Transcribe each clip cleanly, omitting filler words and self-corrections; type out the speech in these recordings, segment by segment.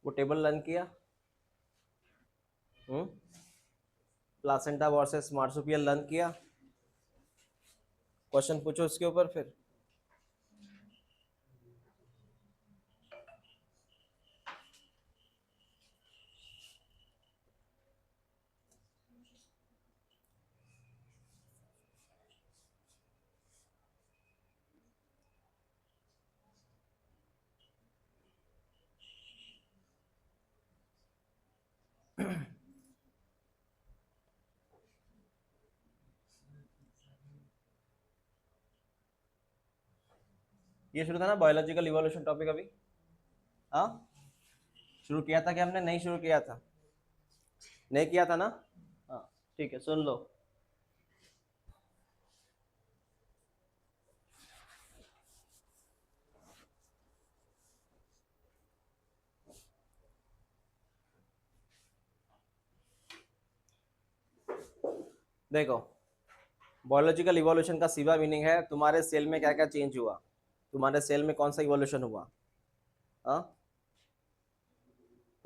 वो table learn किया? Placenta versus marsupial learn किया? क्वेश्चन पूछो उसके ऊपर फिर। ये शुरू था ना बायोलॉजिकल इवोल्यूशन टॉपिक अभी? हाँ, शुरू किया था कि हमने नहीं शुरू किया था? नहीं किया था ना? हाँ, ठीक है, सुन लो। देखो, बायोलॉजिकल इवोल्यूशन का सीधा मीनिंग है तुम्हारे सेल में क्या क्या चेंज हुआ, तुम्हारे सेल में कौन सा इवोल्यूशन हुआ। हाँ,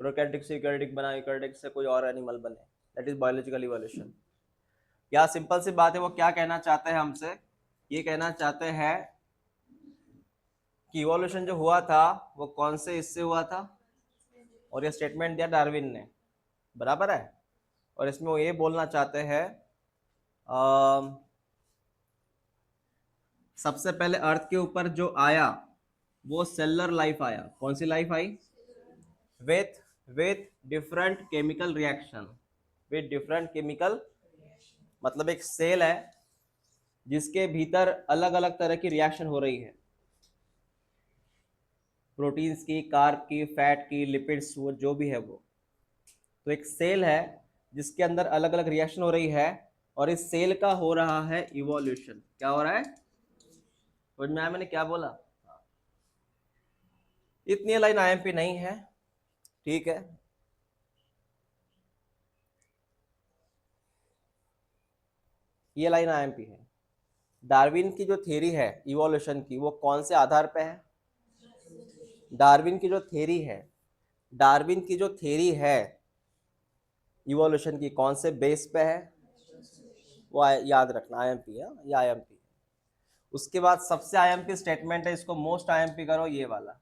प्रोकैरियोटिक से यूकैरियोटिक बना, यूकैरियोटिक से कोई और एनिमल बने, दैट इज बायोलॉजिकल इवोल्यूशन। या सिंपल सी बात है, वो क्या कहना चाहते हैं हमसे? ये कहना चाहते हैं कि इवोल्यूशन जो हुआ था वो कौन से इससे हुआ था, और ये स्टेटमेंट दिया डार्विन ने, बराबर है। और इसमें वो ये बोलना चाहते हैं सबसे पहले अर्थ के ऊपर जो आया वो सेलुलर लाइफ आया। कौन सी लाइफ आई? With with different chemical reaction, with different chemical, मतलब एक सेल है जिसके भीतर अलग अलग तरह की रिएक्शन हो रही है, प्रोटीन्स की, कार्ब की, फैट की, लिपिड्स, वो जो भी है वो। तो एक सेल है जिसके अंदर अलग अलग रिएक्शन हो रही है, और इस सेल का हो रहा है इवोल्यूशन। क्या हो रहा है? समझ में आया मैंने क्या बोला? इतनी लाइन आईएमपी नहीं है, ठीक है। ये लाइन आईएमपी है। डार्विन की जो थ्योरी है इवोल्यूशन की, वो कौन से आधार पे है? डार्विन की जो थ्योरी है, डार्विन की जो थ्योरी है इवोल्यूशन की, कौन से बेस पे है? वो याद रखना, आईएमपी है, ये आईएमपी। उसके बाद सबसे आईएमपी स्टेटमेंट है, इसको मोस्ट आईएमपी करो, ये वाला,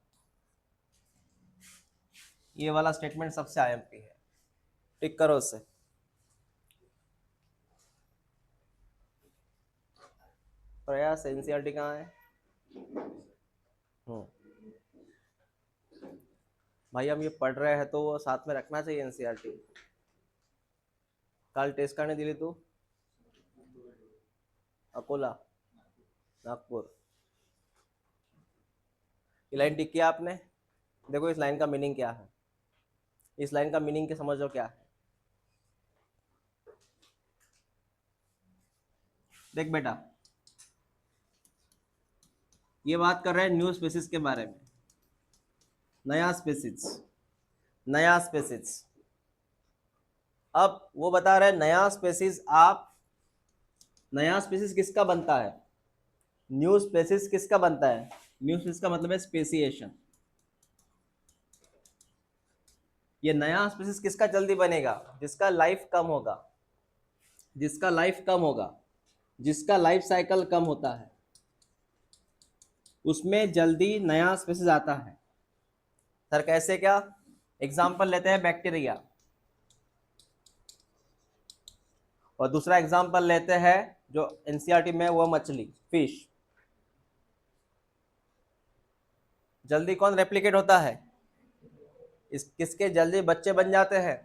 ये वाला स्टेटमेंट सबसे आईएमपी है, टिक करो उसे। प्रयास एनसीईआरटी कहाँ है? हम्म, भाई हम ये पढ़ रहे हैं तो वो साथ में रखना चाहिए एनसीईआरटी। कल टेस्ट करने दिली तू? अकोला, नागपुर। ये लाइन टिक किया आपने? देखो इस लाइन का मीनिंग क्या है, इस लाइन का मीनिंग के समझो क्या है। देख बेटा, ये बात कर रहे हैं न्यू स्पीसीज के बारे में, नया स्पीसीज, नया स्पीसीज। अब वो बता रहे हैं नया स्पीसीज, आप नया स्पीसीज किसका बनता है? न्यू स्पीसीज किसका बनता है? न्यू स्पीसीज का मतलब है स्पेसिएशन। ये नया स्पीसीज किसका जल्दी बनेगा? जिसका लाइफ कम होगा, जिसका लाइफ कम होगा, जिसका लाइफ साइकिल कम होता है, उसमें जल्दी नया स्पीसीज आता है। सर कैसे, क्या? एग्जाम्पल लेते हैं बैक्टीरिया, और दूसरा एग्जाम्पल लेते हैं जो एनसीईआरटी में, वो मछली, फिश। जल्दी कौन रेप्लिकेट होता है? इस किसके जल्दी बच्चे बन जाते हैं?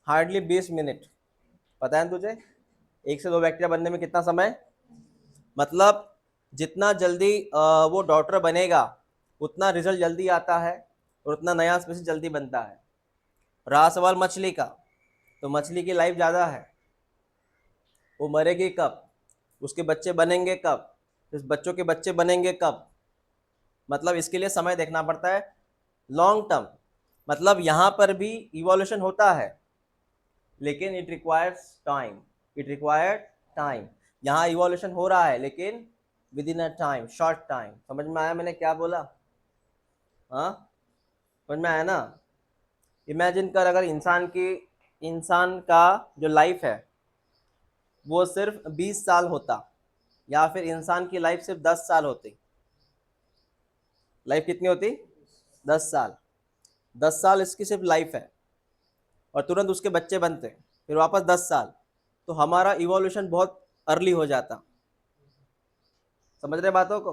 Hardly 20 minute. पता है तुझे एक से दो बैक्टीरिया बनने में कितना समय? मतलब जितना जल्दी वो डॉटर बनेगा उतना रिजल्ट जल्दी आता है, और उतना नया स्पीसीज जल्दी बनता है। रहा सवाल मछली का, तो मछली की लाइफ ज़्यादा है, वो मरेगी कब, उसके बच्चे बनेंगे कब, इस बच्चों के बच्चे बनेंगे कब, मतलब इसके लिए समय देखना पड़ता है, लॉन्ग टर्म। मतलब यहाँ पर भी इवोल्यूशन होता है, लेकिन it requires time, it required time. यहाँ इवोल्यूशन हो रहा है लेकिन with in a time, short time. समझ में आया मैंने क्या बोला? हाँ, समझ में आया ना? इमेजिन कर अगर इंसान का जो लाइफ है वो सिर्फ 20 साल होता, या फिर इंसान की लाइफ सिर्फ 10 साल होती। लाइफ कितनी होती? 10 साल। 10 साल इसकी सिर्फ लाइफ है और तुरंत उसके बच्चे बनते, फिर वापस 10 साल, तो हमारा इवोल्यूशन बहुत अर्ली हो जाता। समझ रहे बातों को?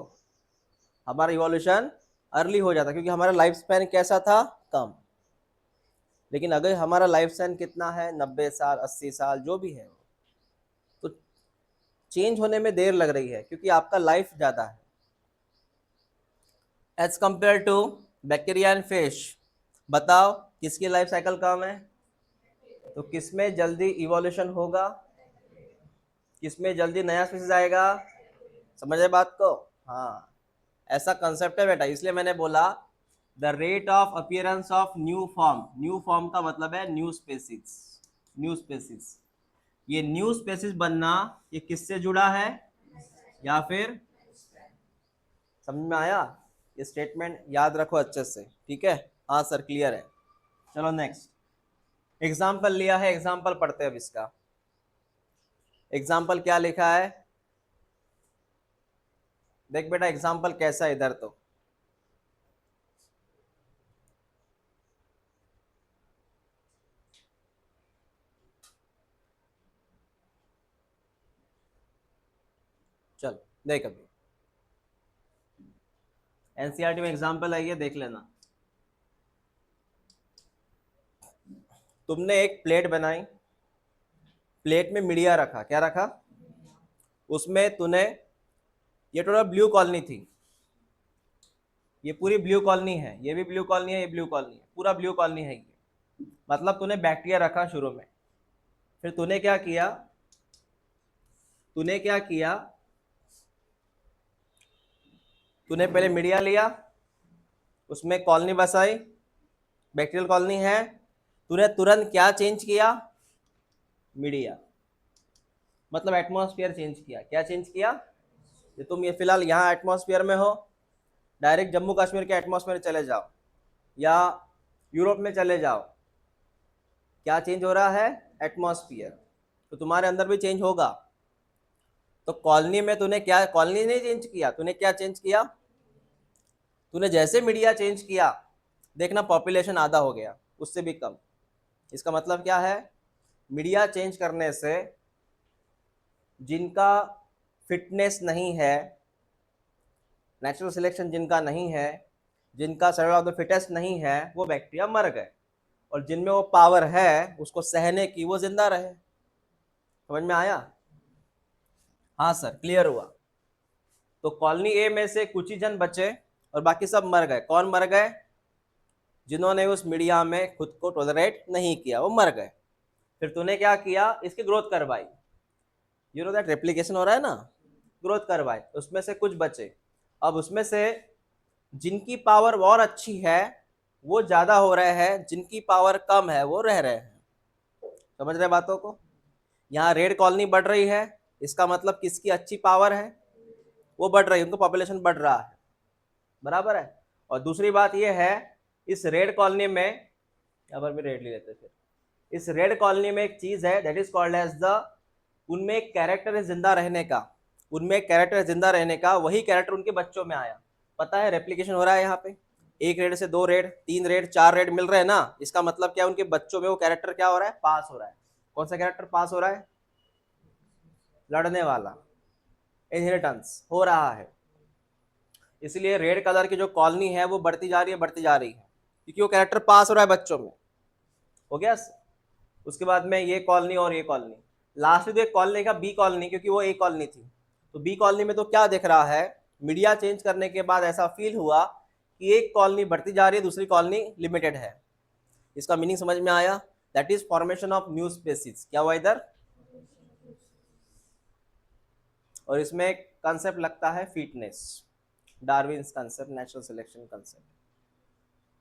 हमारा इवोल्यूशन अर्ली हो जाता क्योंकि हमारा लाइफ स्पैन कैसा था? कम। लेकिन अगर हमारा लाइफ स्पैन कितना है? 90 साल, 80 साल, जो भी है, तो चेंज होने में देर लग रही है क्योंकि आपका लाइफ ज़्यादा है as compare to bacteria and fish. बताओ किसकी लाइफ साइकिल कम है? तो किसमें जल्दी इवोल्यूशन होगा? किसमें जल्दी नया स्पीसीज आएगा? समझ रहे बात को? हाँ, ऐसा कंसेप्ट है बेटा, इसलिए मैंने बोला the rate of appearance of new form. New form का मतलब है न्यू स्पेसीज। न्यू स्पेसीज, ये न्यू स्पेसीज बनना ये किससे जुड़ा है? या फिर समझ में आया? ये स्टेटमेंट याद रखो अच्छे से, ठीक है? हाँ सर, क्लियर है। चलो नेक्स्ट एग्जाम्पल लिया है, एग्जाम्पल पढ़ते हैं अब इसका। एग्जाम्पल क्या लिखा है? देख बेटा एग्जाम्पल कैसा है इधर, तो चल देख, अभी एनसीईआरटी में एग्जाम्पल है, ये देख लेना। तुमने एक प्लेट बनाई, प्लेट में मीडिया रखा, क्या रखा? उसमें तूने, ये टोटल ब्लू कॉलोनी थी, ये पूरी ब्लू कॉलोनी है, ये भी ब्लू कॉलोनी है, ये ब्लू कॉलोनी है, पूरा ब्लू कॉलोनी है ये। मतलब तूने बैक्टीरिया रखा शुरू में, फिर तूने क्या किया? तूने क्या किया? तूने पहले मीडिया लिया, उसमें कॉलोनी बसाई, बैक्टीरियल कॉलोनी है। तूने तुरंत क्या चेंज किया? मीडिया, मतलब एटमॉस्फेयर चेंज किया। क्या चेंज किया? ये तुम ये फिलहाल यहाँ एटमॉस्फेयर में हो, डायरेक्ट जम्मू कश्मीर के एटमॉस्फेयर चले जाओ या यूरोप में चले जाओ, क्या चेंज हो रहा है? एटमॉस्फेयर। तो तुम्हारे अंदर भी चेंज होगा। तो कॉलोनी में तूने क्या, कॉलोनी नहीं चेंज किया, तूने क्या चेंज किया? तूने जैसे मीडिया चेंज किया, देखना पॉपुलेशन आधा हो गया, उससे भी कम। इसका मतलब क्या है? मीडिया चेंज करने से जिनका फिटनेस नहीं है, नेचुरल सिलेक्शन जिनका नहीं है, जिनका सर्वाइवल ऑफ द फिटेस्ट नहीं है, वो बैक्टीरिया मर गए, और जिनमें वो पावर है उसको सहने की, वो जिंदा रहे। समझ में आया? हाँ सर, क्लियर हुआ। तो कॉलोनी ए में से कुछ ही जन बचे और बाकी सब मर गए। कौन मर गए? जिन्होंने उस मीडिया में खुद को टॉलरेट नहीं किया, वो मर गए। फिर तूने क्या किया? इसकी ग्रोथ करवाई। यू नो दैट रेप्लिकेशन हो रहा है ना, ग्रोथ करवाई, उसमें से कुछ बचे। अब उसमें से जिनकी पावर और अच्छी है वो ज्यादा हो रहे हैं, जिनकी पावर कम है वो रह रहे हैं। समझ रहे बातों को? यहाँ रेड कॉलोनी बढ़ रही है, इसका मतलब किसकी अच्छी पावर है? वो बढ़ रही है, उनको पॉपुलेशन बढ़ रहा है, बराबर है। और दूसरी बात ये है, इस रेड कॉलोनी में, यहाँ पर भी रेड ले लेते फिर, इस रेड कॉलोनी में एक चीज है that is called as the, उनमें एक कैरेक्टर है जिंदा रहने का, उनमें एक कैरेक्टर है जिंदा रहने का, वही कैरेक्टर उनके बच्चों में आया। पता है रेप्लिकेशन हो रहा है यहाँ पे, एक रेड से 2 रेड, 3 रेड, 4 रेड मिल रहे हैं ना, इसका मतलब क्या है? उनके बच्चों में वो कैरेक्टर क्या हो रहा है? पास हो रहा है। कौन सा कैरेक्टर पास हो रहा है? लड़ने वाला, इनहेरिटेंस हो रहा है। इसलिए रेड कलर की जो कॉलोनी है वो बढ़ती जा रही है, बढ़ती जा रही है, क्योंकि वो कैरेक्टर पास हो रहा है बच्चों में। हो गया? उसके बाद में ये कॉलोनी और ये कॉलोनी, लास्ट में तो एक कॉलोनी का बी कॉलोनी, क्योंकि वो ए कॉलोनी थी। तो बी कॉलोनी में तो क्या दिख रहा है? मीडिया चेंज करने के बाद ऐसा फील हुआ कि एक कॉलोनी बढ़ती जा रही है, दूसरी कॉलोनी लिमिटेड है। इसका मीनिंग समझ में आया? That is formation of new species. क्या हुआ इधर? और इसमें एक कंसेप्ट लगता है fitness, Darwin's concept, natural selection concept.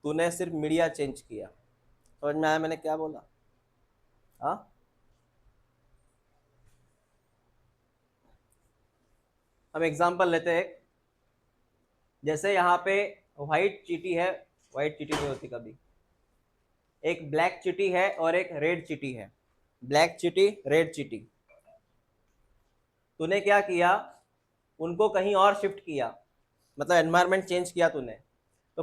तूने सिर्फ मीडिया चेंज किया। समझ में आया मैंने क्या बोला? हाँ, हम एग्जांपल लेते हैं। जैसे यहाँ पे व्हाइट चींटी है, व्हाइट चींटी नहीं होती कभी। एक ब्लैक चींटी है और एक रेड चींटी है, ब्लैक चींटी रेड चींटी। तूने क्या किया, उनको कहीं और शिफ्ट किया, मतलब एनवायरनमेंट चेंज किया तूने, तो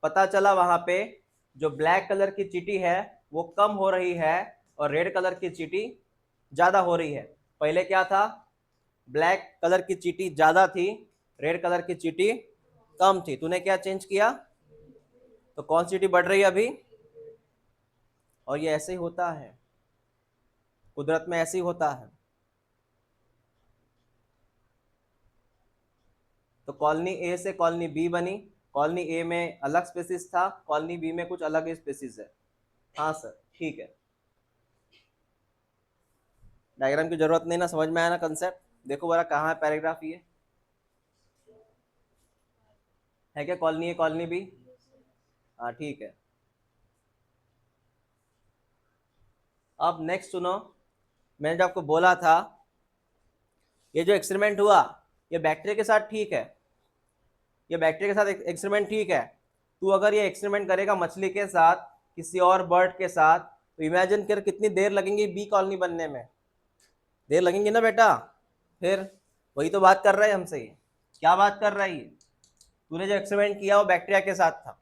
पता चला वहां पे जो ब्लैक कलर की चींटी है वो कम हो रही है और रेड कलर की चींटी ज्यादा हो रही है। पहले क्या था, ब्लैक कलर की चींटी ज्यादा थी, रेड कलर की चींटी कम थी। तूने क्या चेंज किया, तो कौन सी चींटी बढ़ रही है अभी? और ये ऐसे ही होता है, कुदरत में ऐसे ही होता है। तो कॉलोनी ए से कॉलोनी बी बनी, कॉलोनी ए में अलग स्पेसिस था, कॉलोनी बी में कुछ अलग स्पेसिस है। हाँ सर ठीक है, डायग्राम की जरूरत नहीं ना, समझ में आया ना कंसेप्ट? देखो बड़ा कहाँ है पैराग्राफ, ये है क्या कॉलोनी ए कॉलोनी बी? हाँ ठीक है। अब नेक्स्ट सुनो, मैंने जो आपको बोला था, ये जो एक्सपेरिमेंट हुआ ये बैक्टीरिया के साथ ठीक है, ये बैक्टीरिया के साथ एक्सपेरिमेंट ठीक है। तू अगर ये एक्सपेरिमेंट करेगा मछली के साथ, किसी और बर्ड के साथ, तो इमेजिन कर कितनी देर लगेंगी बी कॉलोनी बनने में, देर लगेंगी ना बेटा। फिर वही तो बात कर रहा है हमसे, ये क्या बात कर रहा है ये? तूने जो एक्सपेरिमेंट किया वो बैक्टीरिया के साथ था,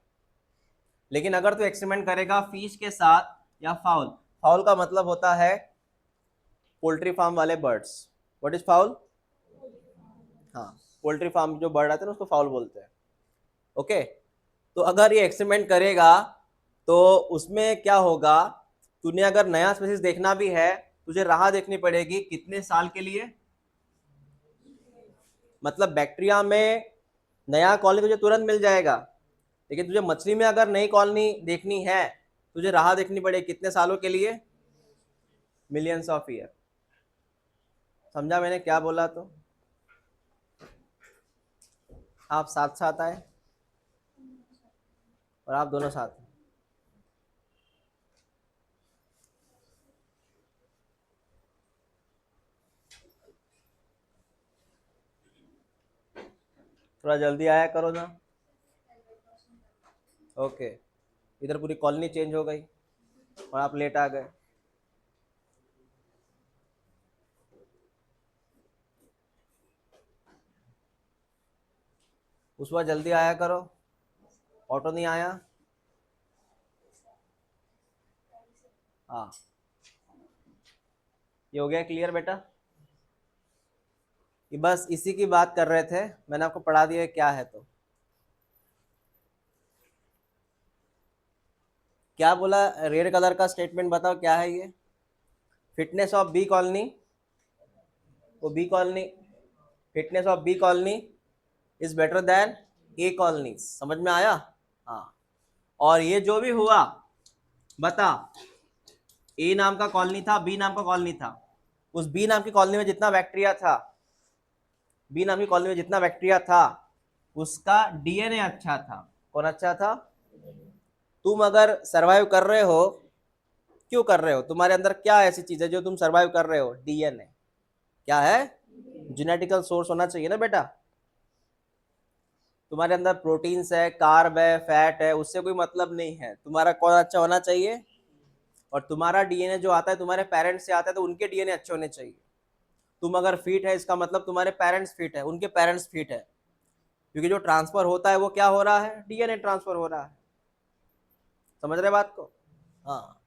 लेकिन अगर तू एक्सपेरिमेंट करेगा फिश के साथ या फाउल, फाउल का मतलब होता है पोल्ट्री फार्म वाले बर्ड्स। What is foul? हाँ, पोल्ट्री फार्म जो बर्ड आते हैं ना उसको फाउल बोलते हैं। ओके, तो अगर ये एक्सपेरिमेंट करेगा तो उसमें क्या होगा, तूने अगर नया स्पीसीज देखना भी है, तुझे राह देखनी पड़ेगी कितने साल के लिए? मतलब बैक्टीरिया में नया कॉलोनी तुझे तुरंत मिल जाएगा, लेकिन तुझे मछली में अगर नई कॉलोनी देखनी है, तुझे राह देखनी पड़ेगी कितने सालों के लिए? Millions of year. समझा मैंने क्या बोला? तो आप साथ साथ आए और आप दोनों साथ हैं। थोड़ा जल्दी आया करो ना। ओके, इधर पूरी कॉलोनी चेंज हो गई और आप लेट आ गए। उस बार जल्दी आया करो, ऑटो नहीं आया। हाँ, ये हो गया क्लियर बेटा? ये बस इसी की बात कर रहे थे, मैंने आपको पढ़ा दिया क्या है। तो क्या बोला, रेड कलर का स्टेटमेंट बताओ क्या है ये? फिटनेस ऑफ बी कॉलोनी, वो B colony, fitness of B colony is better than A colony. समझ में आया? हाँ, और ये जो भी हुआ, बता, ए नाम का कॉलोनी था, बी नाम का कॉलोनी था, उस बी नाम की कॉलोनी में जितना बैक्टीरिया था, बी नाम की कॉलोनी में जितना बैक्टीरिया था, उसका डीएनए अच्छा था। कौन अच्छा था? तुम अगर सरवाइव कर रहे हो, क्यों कर रहे हो? तुम्हारे अंदर क्या ऐसी चीज है जो तुम सरवाइव कर रहे हो? डीएनए। क्या है? जेनेटिकल सोर्स होना चाहिए ना बेटा। तुम्हारे अंदर प्रोटीन्स है, कार्ब है, फैट है, उससे कोई मतलब नहीं है, तुम्हारा कौन अच्छा होना चाहिए? और तुम्हारा डीएनए जो आता है तुम्हारे पेरेंट्स से आता है, तो उनके डीएनए अच्छे होने चाहिए। तुम अगर फिट है, इसका मतलब तुम्हारे पेरेंट्स फिट है, उनके पेरेंट्स फिट है, क्योंकि जो ट्रांसफर होता है वो क्या हो रहा है? डीएनए ट्रांसफर हो रहा है। समझ रहे बात को? हाँ,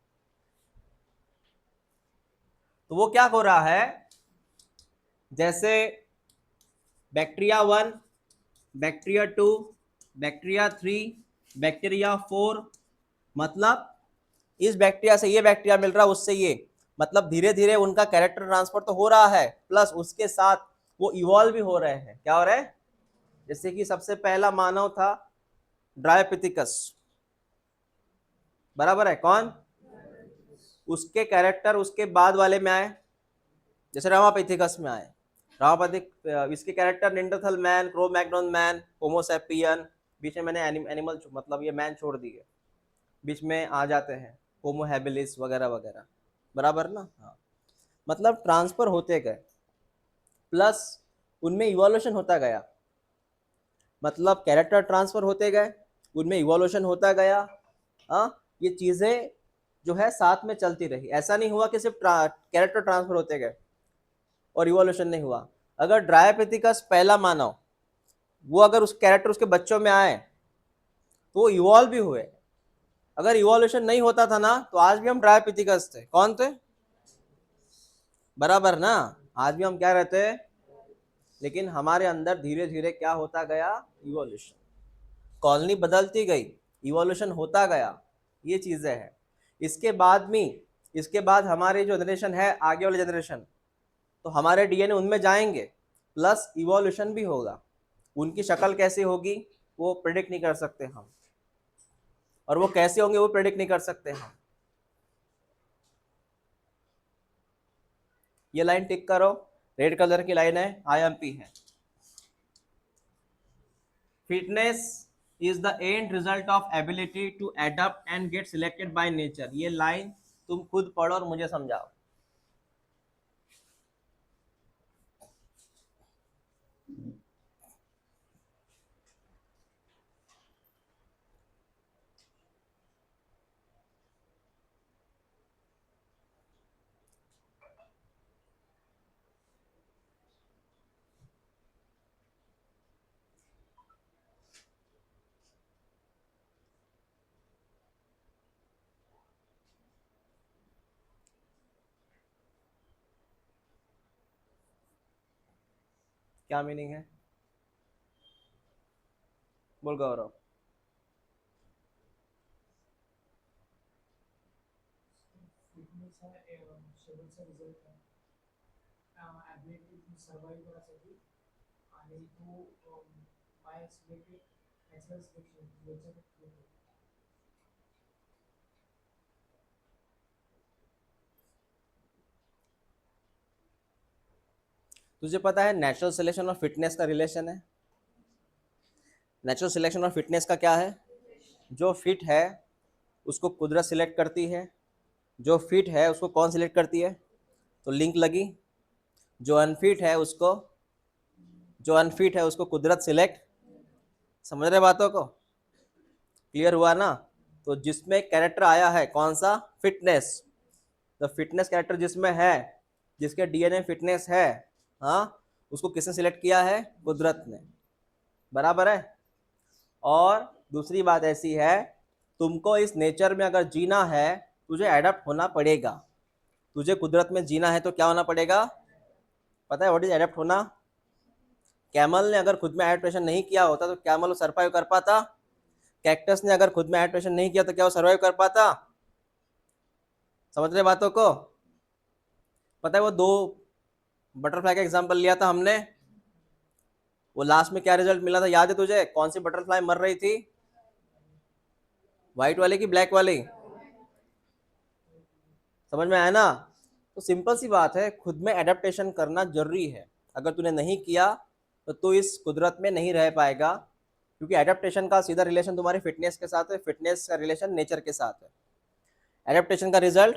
तो वो क्या हो रहा है, जैसे बैक्टीरिया 1, बैक्टीरिया 2, बैक्टीरिया 3, बैक्टीरिया 4, मतलब इस बैक्टीरिया से ये बैक्टीरिया मिल रहा है, उससे ये, मतलब धीरे धीरे उनका कैरेक्टर ट्रांसफर तो हो रहा है, प्लस उसके साथ वो इवॉल्व भी हो रहे हैं। क्या हो रहा है? जैसे कि सबसे पहला मानव था ड्रायोपिथिकस, बराबर है? कौन? उसके कैरेक्टर उसके बाद वाले में आए, जैसे रामापिथिकस में आए। रामापिथिक, इसके character Neanderthal man, Cro Magnon man, होमोसेपियन, बीच में मैंने एनिमल मतलब ये मैन छोड़ दिए, बीच में आ जाते हैं होमो हैबिलिस वगैरह वगैरह, बराबर ना? हाँ, मतलब ट्रांसफर होते गए, प्लस उनमें इवोल्यूशन होता गया, मतलब कैरेक्टर ट्रांसफर होते गए, उनमें इवोल्यूशन होता गया। हाँ, ये चीज़ें जो है साथ में चलती रही। ऐसा नहीं हुआ कि सिर्फ कैरेक्टर ट्रांसफर होते गए और इवोल्यूशन नहीं हुआ। अगर ड्रायोपिथिकस पहला मानव, वो अगर उस कैरेक्टर उसके बच्चों में आए तो वो इवॉल्व भी हुए। अगर इवोल्यूशन नहीं होता था ना तो आज भी हम ड्रायोपिथिकस थे। कौन थे? बराबर ना, आज भी हम क्या रहते हैं। लेकिन हमारे अंदर धीरे धीरे क्या होता गया? इवोल्यूशन। कॉलोनी बदलती गई, इवोल्यूशन होता गया, ये चीजें हैं। इसके बाद में, इसके बाद हमारी जो जनरेशन है, आगे वाली जनरेशन, तो हमारे डीएनए उनमें जाएंगे, प्लस इवोल्यूशन भी होगा। उनकी शक्ल कैसी होगी वो प्रेडिक्ट नहीं कर सकते हम, और वो कैसे होंगे वो प्रेडिक्ट नहीं कर सकते हम। ये लाइन टिक करो, रेड कलर की लाइन है, आईएमपी है। Fitness is the end result of ability to adopt and get selected by nature. ये लाइन तुम खुद पढ़ो और मुझे समझाओ। क्या मीनिंग है? बोल गौरव। फिटनेस हा शेवटचा रिझल्ट आहे ॲबिलिटी टू सर्वाईव्ह करायसाठी आणि तो बाय सिलेक्टेड नॅचरल सिलेक्शन याच्यात होतो. तुझे पता है नेचुरल सिलेक्शन और फिटनेस का रिलेशन है? नेचुरल सिलेक्शन और फिटनेस का क्या है? जो फिट है उसको कुदरत सिलेक्ट करती है, जो फिट है उसको कौन सिलेक्ट करती है? तो लिंक लगी। जो अनफिट है उसको, जो अनफिट है उसको कुदरत सिलेक्ट। समझ रहे बातों को? क्लियर हुआ ना? तो जिसमें कैरेक्टर आया है कौन सा? फिटनेस। द फिटनेस कैरेक्टर जिसमें है, जिसके डीएनए फिटनेस है, हाँ, उसको किसने सिलेक्ट किया है? कुदरत ने। बराबर है। और दूसरी बात ऐसी है, तुमको इस नेचर में अगर जीना है, तुझे एडप्ट होना पड़ेगा। तुझे कुदरत में जीना है तो क्या होना पड़ेगा? पता है व्हाट इज एडप्ट होना? कैमल ने अगर खुद में एडेप्टेशन नहीं किया होता तो कैमल वो सर्वाइव कर पाता? कैक्टस ने अगर खुद में एडेप्टेशन नहीं किया तो क्या वो सर्वाइव कर पाता? समझ रहे बातों को? पता है वो दो बटरफ्लाई का एग्जांपल लिया था हमने, वो लास्ट में क्या रिजल्ट मिला था याद है तुझे? कौन सी बटरफ्लाई मर रही थी? व्हाइट वाली की ब्लैक वाली? समझ में आया ना? तो सिंपल सी बात है, खुद में एडेप्टेशन करना जरूरी है। अगर तूने नहीं किया तो तू इस कुदरत में नहीं रह पाएगा, क्योंकि एडेप्टेशन का सीधा रिलेशन तुम्हारी फिटनेस के साथ है, फिटनेस का रिलेशन नेचर के साथ है। एडेप्टेशन का रिजल्ट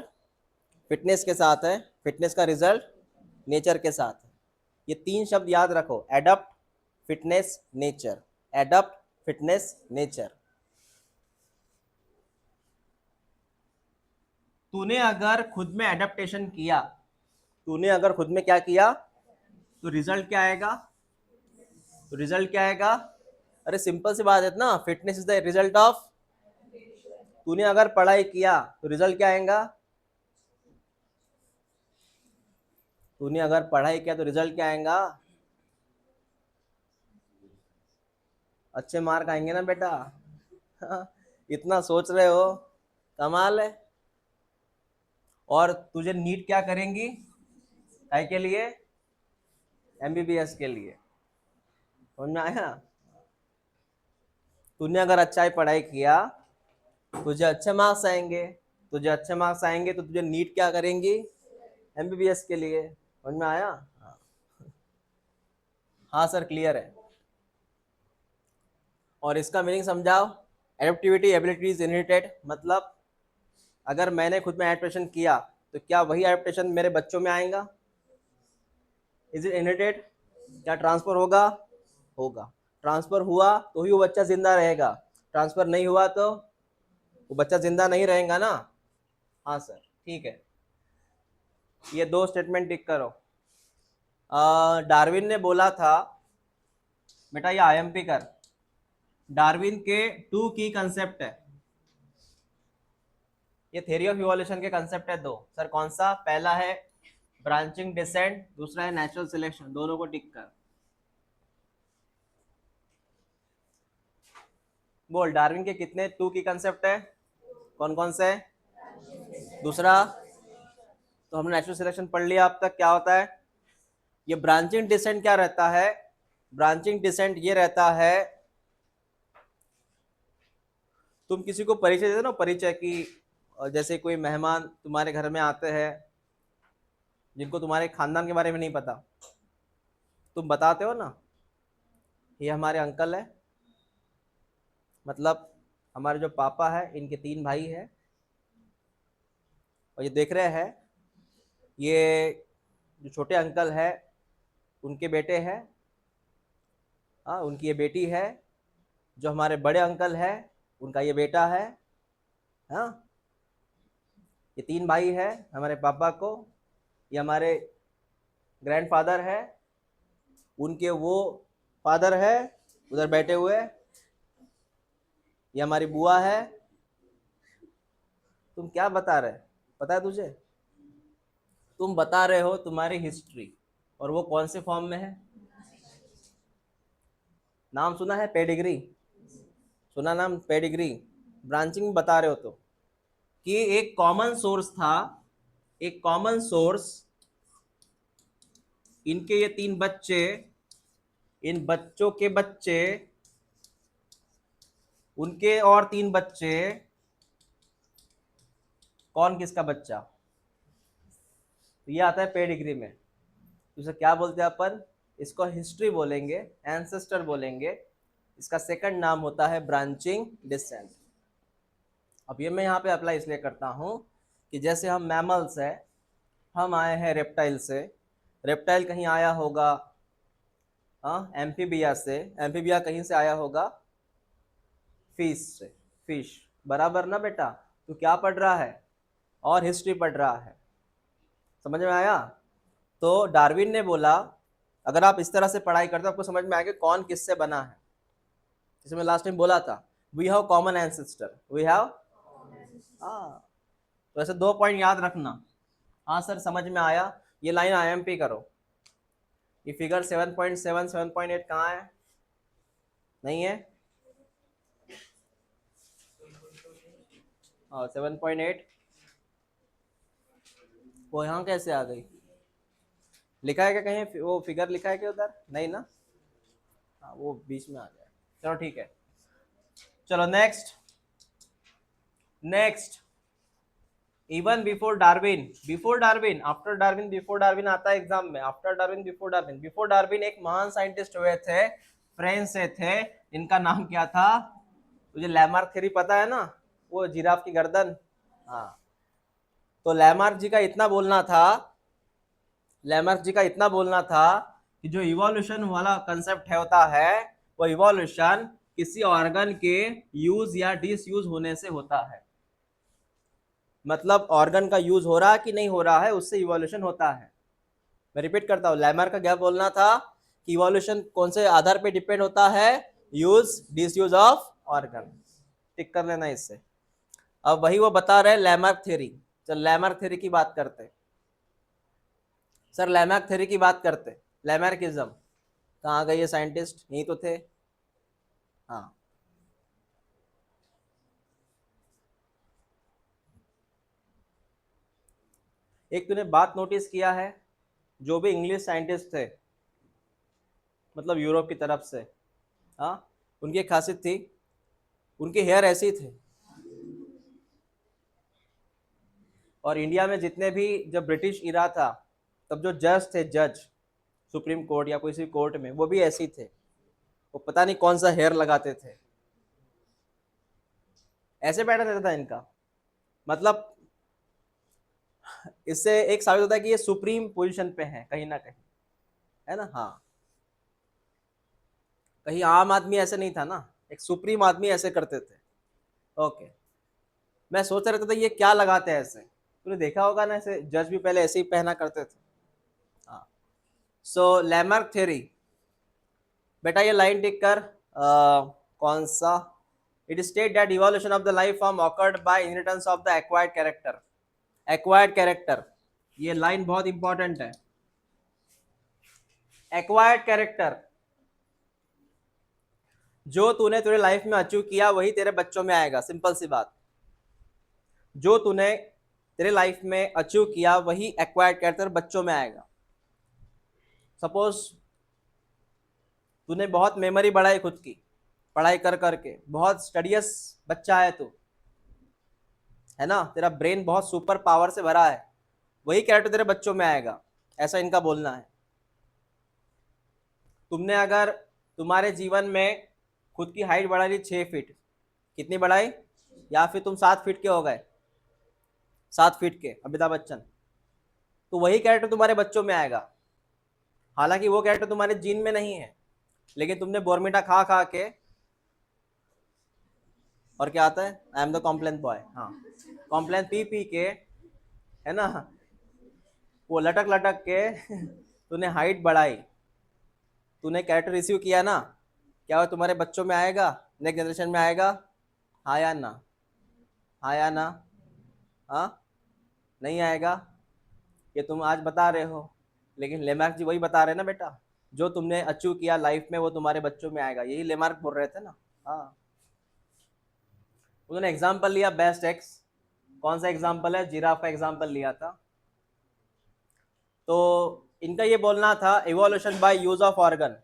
फिटनेस के साथ है, फिटनेस का रिजल्ट नेचर के साथ है। ये तीन शब्द याद रखो, adapt, fitness, nature. Adapt, fitness, nature. तूने अगर खुद में एडेप्टेशन किया, तूने अगर खुद में क्या किया तो रिजल्ट क्या आएगा? तो रिजल्ट क्या आएगा? अरे सिंपल सी बात है ना, fitness is the result of. तूने अगर पढ़ाई किया तो रिजल्ट क्या आएगा? तूने अगर पढ़ाई किया तो रिजल्ट क्या आएगा? अच्छे मार्क आएंगे ना बेटा। हाँ, इतना सोच रहे हो, कमाल है। और तुझे नीट क्या करेंगी? काय के लिए? एमबीबीएस के लिए। समझ में आया? तूने अगर अच्छा ही पढ़ाई किया, तुझे अच्छे मार्क्स आएंगे, तुझे अच्छे मार्क्स आएंगे तो तुझे नीट क्या करेंगी? एमबीबीएस के लिए। समझ में आया? हाँ, हाँ सर क्लियर है। और इसका मीनिंग समझाओ। एडेप्टिविटी एबिलिटी इज इनहेरिटेड, मतलब अगर मैंने खुद में एडेप्टेशन किया तो क्या वही एडेप्टेशन मेरे बच्चों में आएगा? Is it inherited? क्या ट्रांसफर होगा? होगा। ट्रांसफर हुआ तो ही वो बच्चा जिंदा रहेगा, ट्रांसफर नहीं हुआ तो वो बच्चा जिंदा नहीं रहेगा ना। हाँ सर, ठीक है, ये दो स्टेटमेंट टिक करो। डार्विन ने बोला था, बेटा ये आईएमपी कर, डार्विन के टू की कंसेप्ट है, ये थ्योरी ऑफ इवोल्यूशन के कंसेप्ट है दो। सर कौन सा? पहला है ब्रांचिंग डिसेंट, दूसरा है नेचुरल सिलेक्शन, दोनों को टिक कर। बोल, डार्विन के कितने टू की कंसेप्ट है? कौन कौन से? दूसरा तो हमने नेचुरल सिलेक्शन पढ़ लिया अब तक। क्या होता है ये ब्रांचिंग डिसेंट? क्या रहता है ब्रांचिंग डिसेंट? ये रहता है, तुम किसी को परिचय देते ना, परिचय की, जैसे कोई मेहमान तुम्हारे घर में आते हैं जिनको तुम्हारे खानदान के बारे में नहीं पता, तुम बताते हो ना ये हमारे अंकल है, मतलब हमारे जो पापा है इनके 3 भाई है, और ये देख रहे हैं ये जो छोटे अंकल है उनके बेटे हैं, हाँ उनकी ये बेटी है, जो हमारे बड़े अंकल है उनका ये बेटा है, हाँ ये 3 भाई है हमारे पापा को, ये हमारे ग्रैंडफादर है, उनके वो फादर है उधर बैठे हुए, ये हमारी बुआ है। तुम क्या बता रहे, पता है तुझे? तुम बता रहे हो तुम्हारी हिस्ट्री, और वो कौन से फॉर्म में है? नाम सुना है पेडिग्री? सुना नाम पेडिग्री? ब्रांचिंग बता रहे हो तो कि एक कॉमन सोर्स था, एक कॉमन सोर्स, इनके ये 3 बच्चे, इन बच्चों के बच्चे, उनके और 3 बच्चे, कौन किसका बच्चा? तो ये आता है पेडिग्री में। तो इसे क्या बोलते हैं अपन? इसको हिस्ट्री बोलेंगे, एंसेस्टर बोलेंगे, इसका सेकंड नाम होता है ब्रांचिंग डिसेंट। अब ये मैं यहाँ पे अप्लाई इसलिए करता हूँ कि जैसे हम मैमल्स है, हम आए हैं रेप्टाइल से, रेप्टाइल कहीं आया होगा हाँ एम्फीबिया से, एम्फीबिया कहीं से आया होगा फिश से, फिश, बराबर ना बेटा? तो क्या पढ़ रहा है? और हिस्ट्री पढ़ रहा है। समझ में आया? तो डार्विन ने बोला अगर आप इस तरह से पढ़ाई करते हो आपको समझ में आएगा कौन किससे बना है। जैसे मैं लास्ट टाइम बोला था we have common ancestor, we have, हाँ तो ऐसे 2 पॉइंट याद रखना। हाँ सर समझ में आया, ये लाइन आईएमपी करो। ये फिगर 7.7 7.8 कहाँ है? नहीं है? हाँ 7.8 वो यहाँ कैसे आ गई? लिखा है क्या कहीं वो फिगर लिखा है क्या उधर? नहीं ना, हाँ वो बीच में आ गया। चलो ठीक है, चलो next. Next, even before Darwin, before Darwin, after Darwin, before Darwin आता है एग्जाम में, after Darwin, before Darwin. Before Darwin एक महान साइंटिस्ट हुए थे, फ्रेंच से थे, इनका नाम क्या था? तुझे लैमार्क थ्योरी पता है ना, वो जिराफ की गर्दन, हाँ तो लैमार्क जी का इतना बोलना था, लैमार्क जी का इतना बोलना था कि जो इवोल्यूशन वाला कंसेप्ट है होता है वो इवोल्यूशन किसी ऑर्गन के यूज या डिसयूज होने से होता है, मतलब ऑर्गन का यूज हो रहा है कि नहीं हो रहा है उससे इवोल्यूशन होता है। मैं रिपीट करता हूं, लैमार्क का क्या बोलना था कि इवोल्यूशन कौन से आधार पे डिपेंड होता है? Use disuse of organ. Tick कर लेना इससे। अब वही वो बता रहे लैमार्क थ्योरी। चल लैमार्क थ्योरी की बात करते सर, लैमार्क थ्योरी की बात करते। लैमार्किज्म कहाँ गए ये साइंटिस्ट? यही तो थे, हाँ एक तूने बात नोटिस किया है, जो भी इंग्लिश साइंटिस्ट थे मतलब यूरोप की तरफ से, हाँ उनकी एक खासियत थी, उनके हेयर ऐसे ही थे। और इंडिया में जितने भी जब ब्रिटिश इरा था तब जो जज थे, जज सुप्रीम कोर्ट या किसी कोर्ट में, वो भी ऐसे ही थे, वो पता नहीं कौन सा हेयर लगाते थे, ऐसे पैटर्न रहता था इनका। मतलब इससे एक साबित होता है कि ये सुप्रीम पोजीशन पे है कहीं ना कहीं, है ना? हाँ कहीं आम आदमी ऐसे नहीं था ना, एक सुप्रीम आदमी ऐसे करते थे। ओके, मैं सोच रहा था ये क्या लगाते हैं ऐसे, तूने देखा होगा ना, ऐसे जज भी पहले ऐसे ही पहना करते थे। हाँ, सो लैमार्क थ्योरी, बेटा ये लाइन टिक कर, कौन सा, it state that evolution of the life form occurred by inheritance of the acquired character. Acquired character, ये लाइन बहुत इंपॉर्टेंट है। एक्वायर्ड कैरेक्टर, जो तूने तेरे लाइफ में अचीव किया वही तेरे बच्चों में आएगा, सिंपल सी बात। जो तूने तेरे लाइफ में अचीव किया वही एक्वायर्ड कैरेक्टर बच्चों में आएगा। सपोज तूने बहुत मेमोरी बढ़ाई खुद की पढ़ाई कर करके, बहुत स्टडियस बच्चा है तू, है ना, तेरा ब्रेन बहुत सुपर पावर से भरा है, वही कैरेक्टर तेरे बच्चों में आएगा, ऐसा इनका बोलना है। तुमने अगर तुम्हारे जीवन में खुद की हाइट बढ़ा ली 6 फीट, कितनी बढ़ाई, या फिर तुम 7 फीट के हो गए, 7 फीट के अमिताभ बच्चन, तो वही कैरेक्टर तुम्हारे बच्चों में आएगा। हालांकि वो कैरेक्टर तुम्हारे जीन में नहीं है, लेकिन तुमने बोर्मिटा खा खा के, और क्या आता है, I am the Complan boy, हाँ, कॉम्प्लेन पी पी के, है ना, वो लटक लटक के तूने हाइट बढ़ाई, तूने कैरेक्टर रिसीव किया ना, क्या वो तुम्हारे बच्चों में आएगा, नेक्स्ट जनरेशन में आएगा, हाँ या ना, हाँ या ना, हाँ, नहीं आएगा। ये तुम आज बता रहे हो, लेकिन लेमार्क जी वही बता रहे हैं ना बेटा, जो तुमने अचीव किया लाइफ में वो तुम्हारे बच्चों में आएगा, यही लेमार्क बोल रहे थे ना। हाँ, उन्होंने एग्जाम्पल लिया बेस्ट एक्स, कौन सा एग्जाम्पल है, जिराफ का एग्जाम्पल लिया था। तो इनका ये बोलना था evolution by use of organ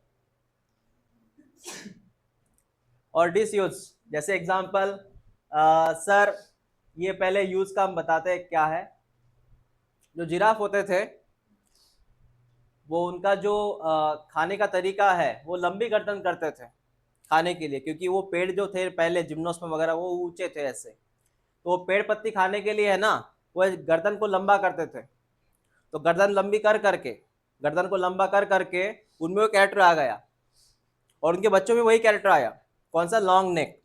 और डिसयूज। जैसे एग्जाम्पल, सर ये पहले यूज का हम बताते हैं क्या है। जो जिराफ होते थे वो उनका जो खाने का तरीका है वो लंबी गर्दन करते थे खाने के लिए, क्योंकि वो पेड़ जो थे पहले जिम्नोस्पर्म वगैरह वो ऊंचे थे ऐसे, तो वो पेड़ पत्ती खाने के लिए है ना, वो गर्दन को लंबा करते थे। तो गर्दन लंबी कर करके, गर्दन को लंबा कर करके उनमें वो कैरेक्टर आ गया, और उनके बच्चों में वही कैरेक्टर आया, कौन सा, लॉन्ग नेक,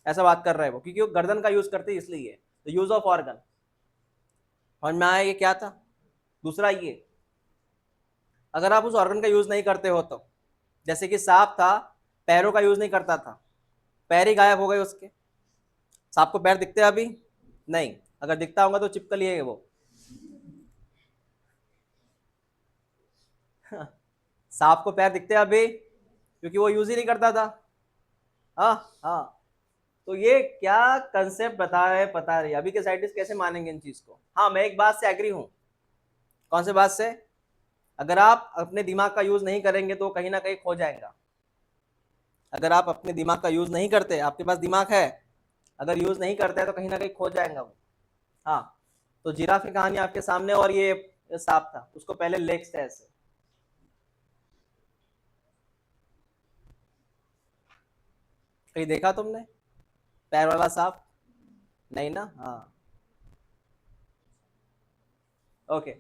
ऐसा बात कर रहे हैं वो, क्योंकि वो गर्दन का यूज करते इसलिए। तो यूज ऑफ ऑर्गन समझ में आया, ये क्या था। दूसरा ये, अगर आप उस ऑर्गन का यूज नहीं करते हो तो, जैसे कि सांप था, पैरों का यूज नहीं करता था, पैर ही गायब हो गए उसके। सांप को पैर दिखते हैं अभी नहीं, अगर दिखता होगा तो चिपक लिए वो सांप को पैर दिखते हैं अभी, क्योंकि वो यूज ही नहीं करता था। हाँ हाँ, तो ये क्या कंसेप्ट बता रहे, पता नहीं अभी के साइंटिस्ट कैसे मानेंगे इन चीज को। हाँ, मैं एक बात से एग्री हूँ, कौन से बात से, अगर आप अपने दिमाग का यूज नहीं करेंगे तो कहीं ना कहीं खो जाएगा। अगर आप अपने दिमाग का यूज नहीं करते, आपके पास दिमाग है, अगर यूज नहीं करते हैं तो कहीं ना कहीं खो जाएगा वो। हाँ, तो जिराफ की कहानी आपके सामने, और ये सांप था, उसको पहले लेग्स थे ऐसे, कहीं देखा तुमने पैर वाला सांप, नहीं ना। हाँ, ओके।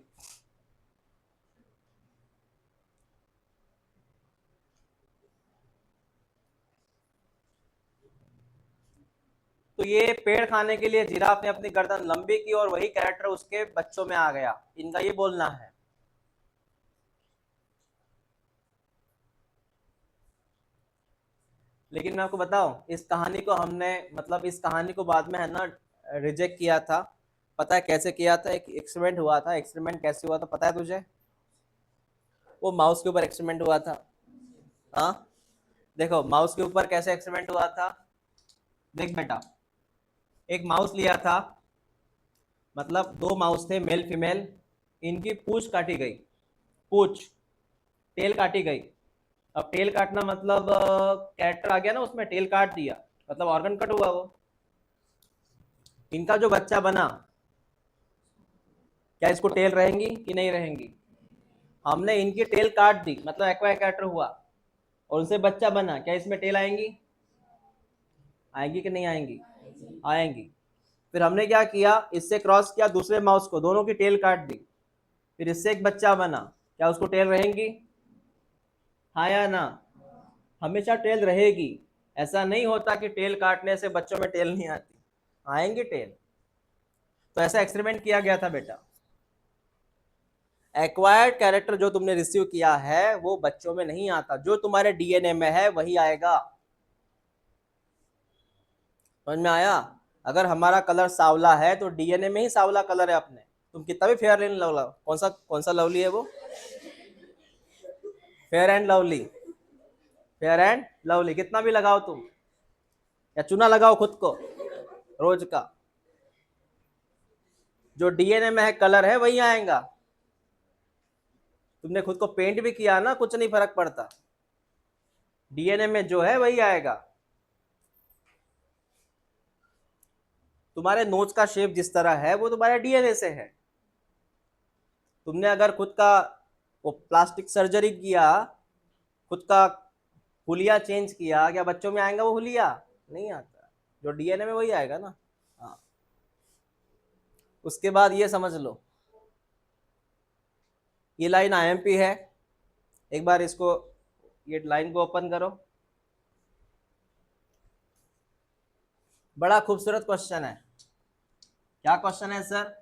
तो ये पेड़ खाने के लिए जिराफ ने अपनी गर्दन लंबी की और वही कैरेक्टर उसके बच्चों में आ गया, इनका ये बोलना है। लेकिन मैं आपको बताऊं, इस कहानी को हमने, मतलब इस कहानी को बाद में है ना रिजेक्ट किया था। पता है कैसे किया था, एक एक्सपेरिमेंट हुआ था। एक्सपेरिमेंट कैसे हुआ था पता है तुझे, वो माउस के ऊपर एक्सपेरिमेंट हुआ था। हाँ, देखो माउस के ऊपर कैसे एक्सपेरिमेंट हुआ था। देख बेटा, एक माउस लिया था, मतलब 2 माउस थे मेल फीमेल, इनकी पूंछ काटी गई, पूंछ, टेल काटी गई। अब टेल काटना मतलब कैरेक्टर आ गया ना उसमें, टेल काट दिया मतलब ऑर्गन कट हुआ वो। इनका जो बच्चा बना, क्या इसको टेल रहेंगी कि नहीं रहेंगी, हमने इनकी टेल काट दी मतलब एक्वायर कैरेक्टर हुआ, और उनसे बच्चा बना, क्या इसमें टेल आएंगी, आएंगी कि नहीं आएंगी, आएंगी। फिर हमने क्या किया, इससे क्रॉस किया दूसरे माउस को, दोनों की टेल काट दी, फिर इससे एक बच्चा बना, क्या उसको टेल रहेंगी, हाँ या ना, हमेशा टेल रहेगी। ऐसा नहीं होता कि टेल काटने से बच्चों में टेल नहीं आती, आएंगे टेल। तो ऐसा एक्सपेरिमेंट किया गया था बेटा। एक्वायर्ड कैरेक्टर जो तुमने रिसीव किया है वो बच्चों में नहीं आता, जो तुम्हारे डीएनए में है वही आएगा। समझ में आया? अगर हमारा कलर सांवला है तो डीएनए में ही सांवला कलर है अपने। तुम कितना भी फेयर एंड लवली, कौन सा लवली है वो, fair and lovely, fair and lovely कितना भी लगाओ तुम, या चूना लगाओ खुद को रोज का, जो डीएनए में है कलर है वही आएगा। तुमने खुद को पेंट भी किया ना, कुछ नहीं फर्क पड़ता, डीएनए में जो है वही आएगा। तुम्हारे नोज का शेप जिस तरह है वो तुम्हारे डीएनए से है। तुमने अगर खुद का वो प्लास्टिक सर्जरी किया, खुद का हुलिया चेंज किया, क्या बच्चों में आएगा वो हुलिया? नहीं आता, जो डीएनए में वही आएगा ना। हाँ, उसके बाद ये समझ लो, ये लाइन आईएमपी है। एक बार इसको, ये लाइन को ओपन करो। बड़ा खूबसूरत क्वेश्चन है। क्या क्वेश्चन है sir?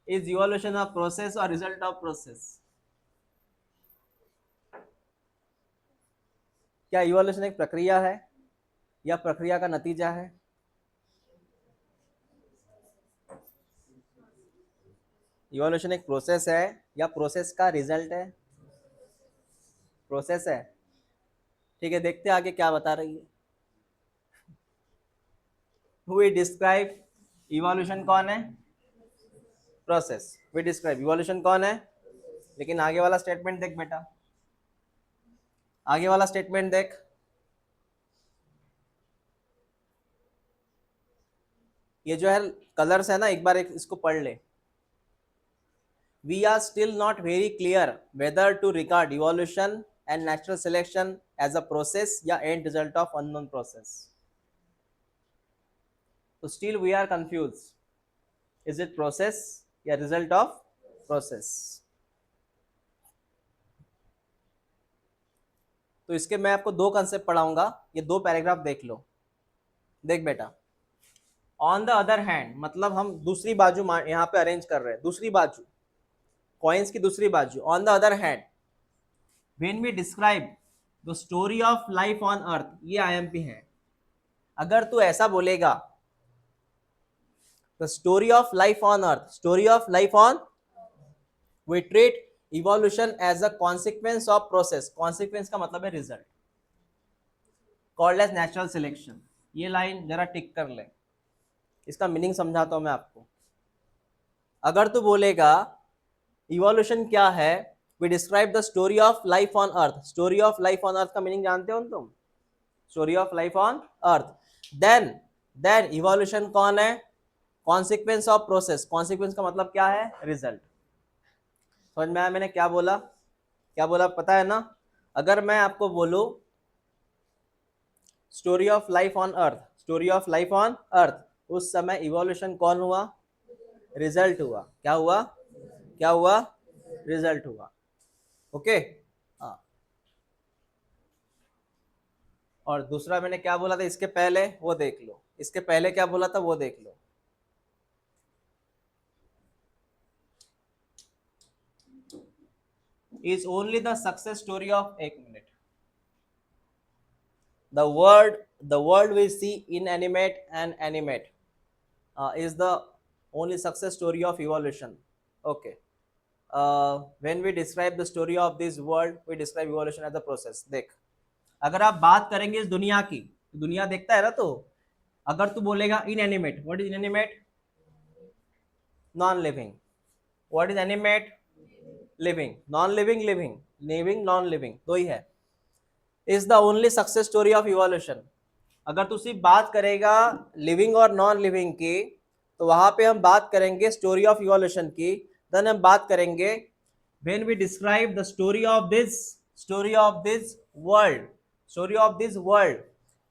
Is evolution of process और रिजल्ट ऑफ प्रोसेस? क्या इवोल्यूशन एक प्रक्रिया है या प्रक्रिया का नतीजा है? इवोल्यूशन एक प्रोसेस है या प्रोसेस का रिजल्ट है? प्रोसेस है। ठीक है, देखते हैं आगे क्या बता रही है। वी डिस्क्राइब इवोल्यूशन कौन है? प्रोसेस। वी डिस्क्राइब इवोल्यूशन कौन है? लेकिन आगे वाला स्टेटमेंट देख बेटा, आगे वाला स्टेटमेंट देख। ये जो है कलर्स है ना, एक बार इसको पढ़ ले। We are still not very clear whether to regard evolution and natural selection as a process या end result of unknown process. So still we are confused. Is it process या result of process? तो इसके मैं आपको दो concept पढ़ाऊंगा, ये दो पैराग्राफ देख लो। देख बेटा, ऑन द अदर हैंड मतलब हम दूसरी बाजू यहाँ पे अरेंज कर रहे हैं, दूसरी बाजू, कॉइन्स की दूसरी बाजू। On the other hand when we describe the story of life on earth, ये आईएमपी है। अगर तू ऐसा बोलेगा the story of life on earth, story of life on, we treat evolution as a consequence of process, consequence का मतलब है result, called as natural selection. ये लाइन जरा टिक कर ले, इसका मीनिंग समझाता हूं मैं आपको। अगर तू बोलेगा इवोल्यूशन क्या है, we describe the story of life on earth, story of life on earth का मीनिंग जानते हो तुम? Story of life on earth. Then evolution कौन है? कॉन्सिक्वेंस ऑफ प्रोसेस, कॉन्सिक्वेंस का मतलब क्या है? रिजल्ट। समझ में आया मैंने क्या बोला? क्या बोला पता है ना? अगर मैं आपको बोलूं story of life on earth, story of life on अर्थ, उस समय इवोल्यूशन कौन हुआ? रिजल्ट हुआ। क्या हुआ? क्या हुआ? रिजल्ट हुआ। ओके। हाँ, और दूसरा मैंने क्या बोला था इसके पहले, वो देख लो। इसके पहले क्या बोला था वो देख लो। is only the success story of, एक minute, the world we see inanimate and animate is the only success story of evolution. Okay. When we describe the story of this world, we describe evolution as a process. देख, अगर आप बात करेंगे इस दुनिया की, दुनिया देखता है ना, तो अगर तू बोलेगा inanimate, what is inanimate? Non living. What is animate? Living. Non living living, living non living, दो ही है। Is the only success story of evolution. अगर तू सिर्फ बात करेगा लिविंग और नॉन लिविंग की, तो वहां पे हम बात करेंगे स्टोरी ऑफ इवोल्यूशन की। देन हम बात करेंगे when we describe the story of this world, story of this world,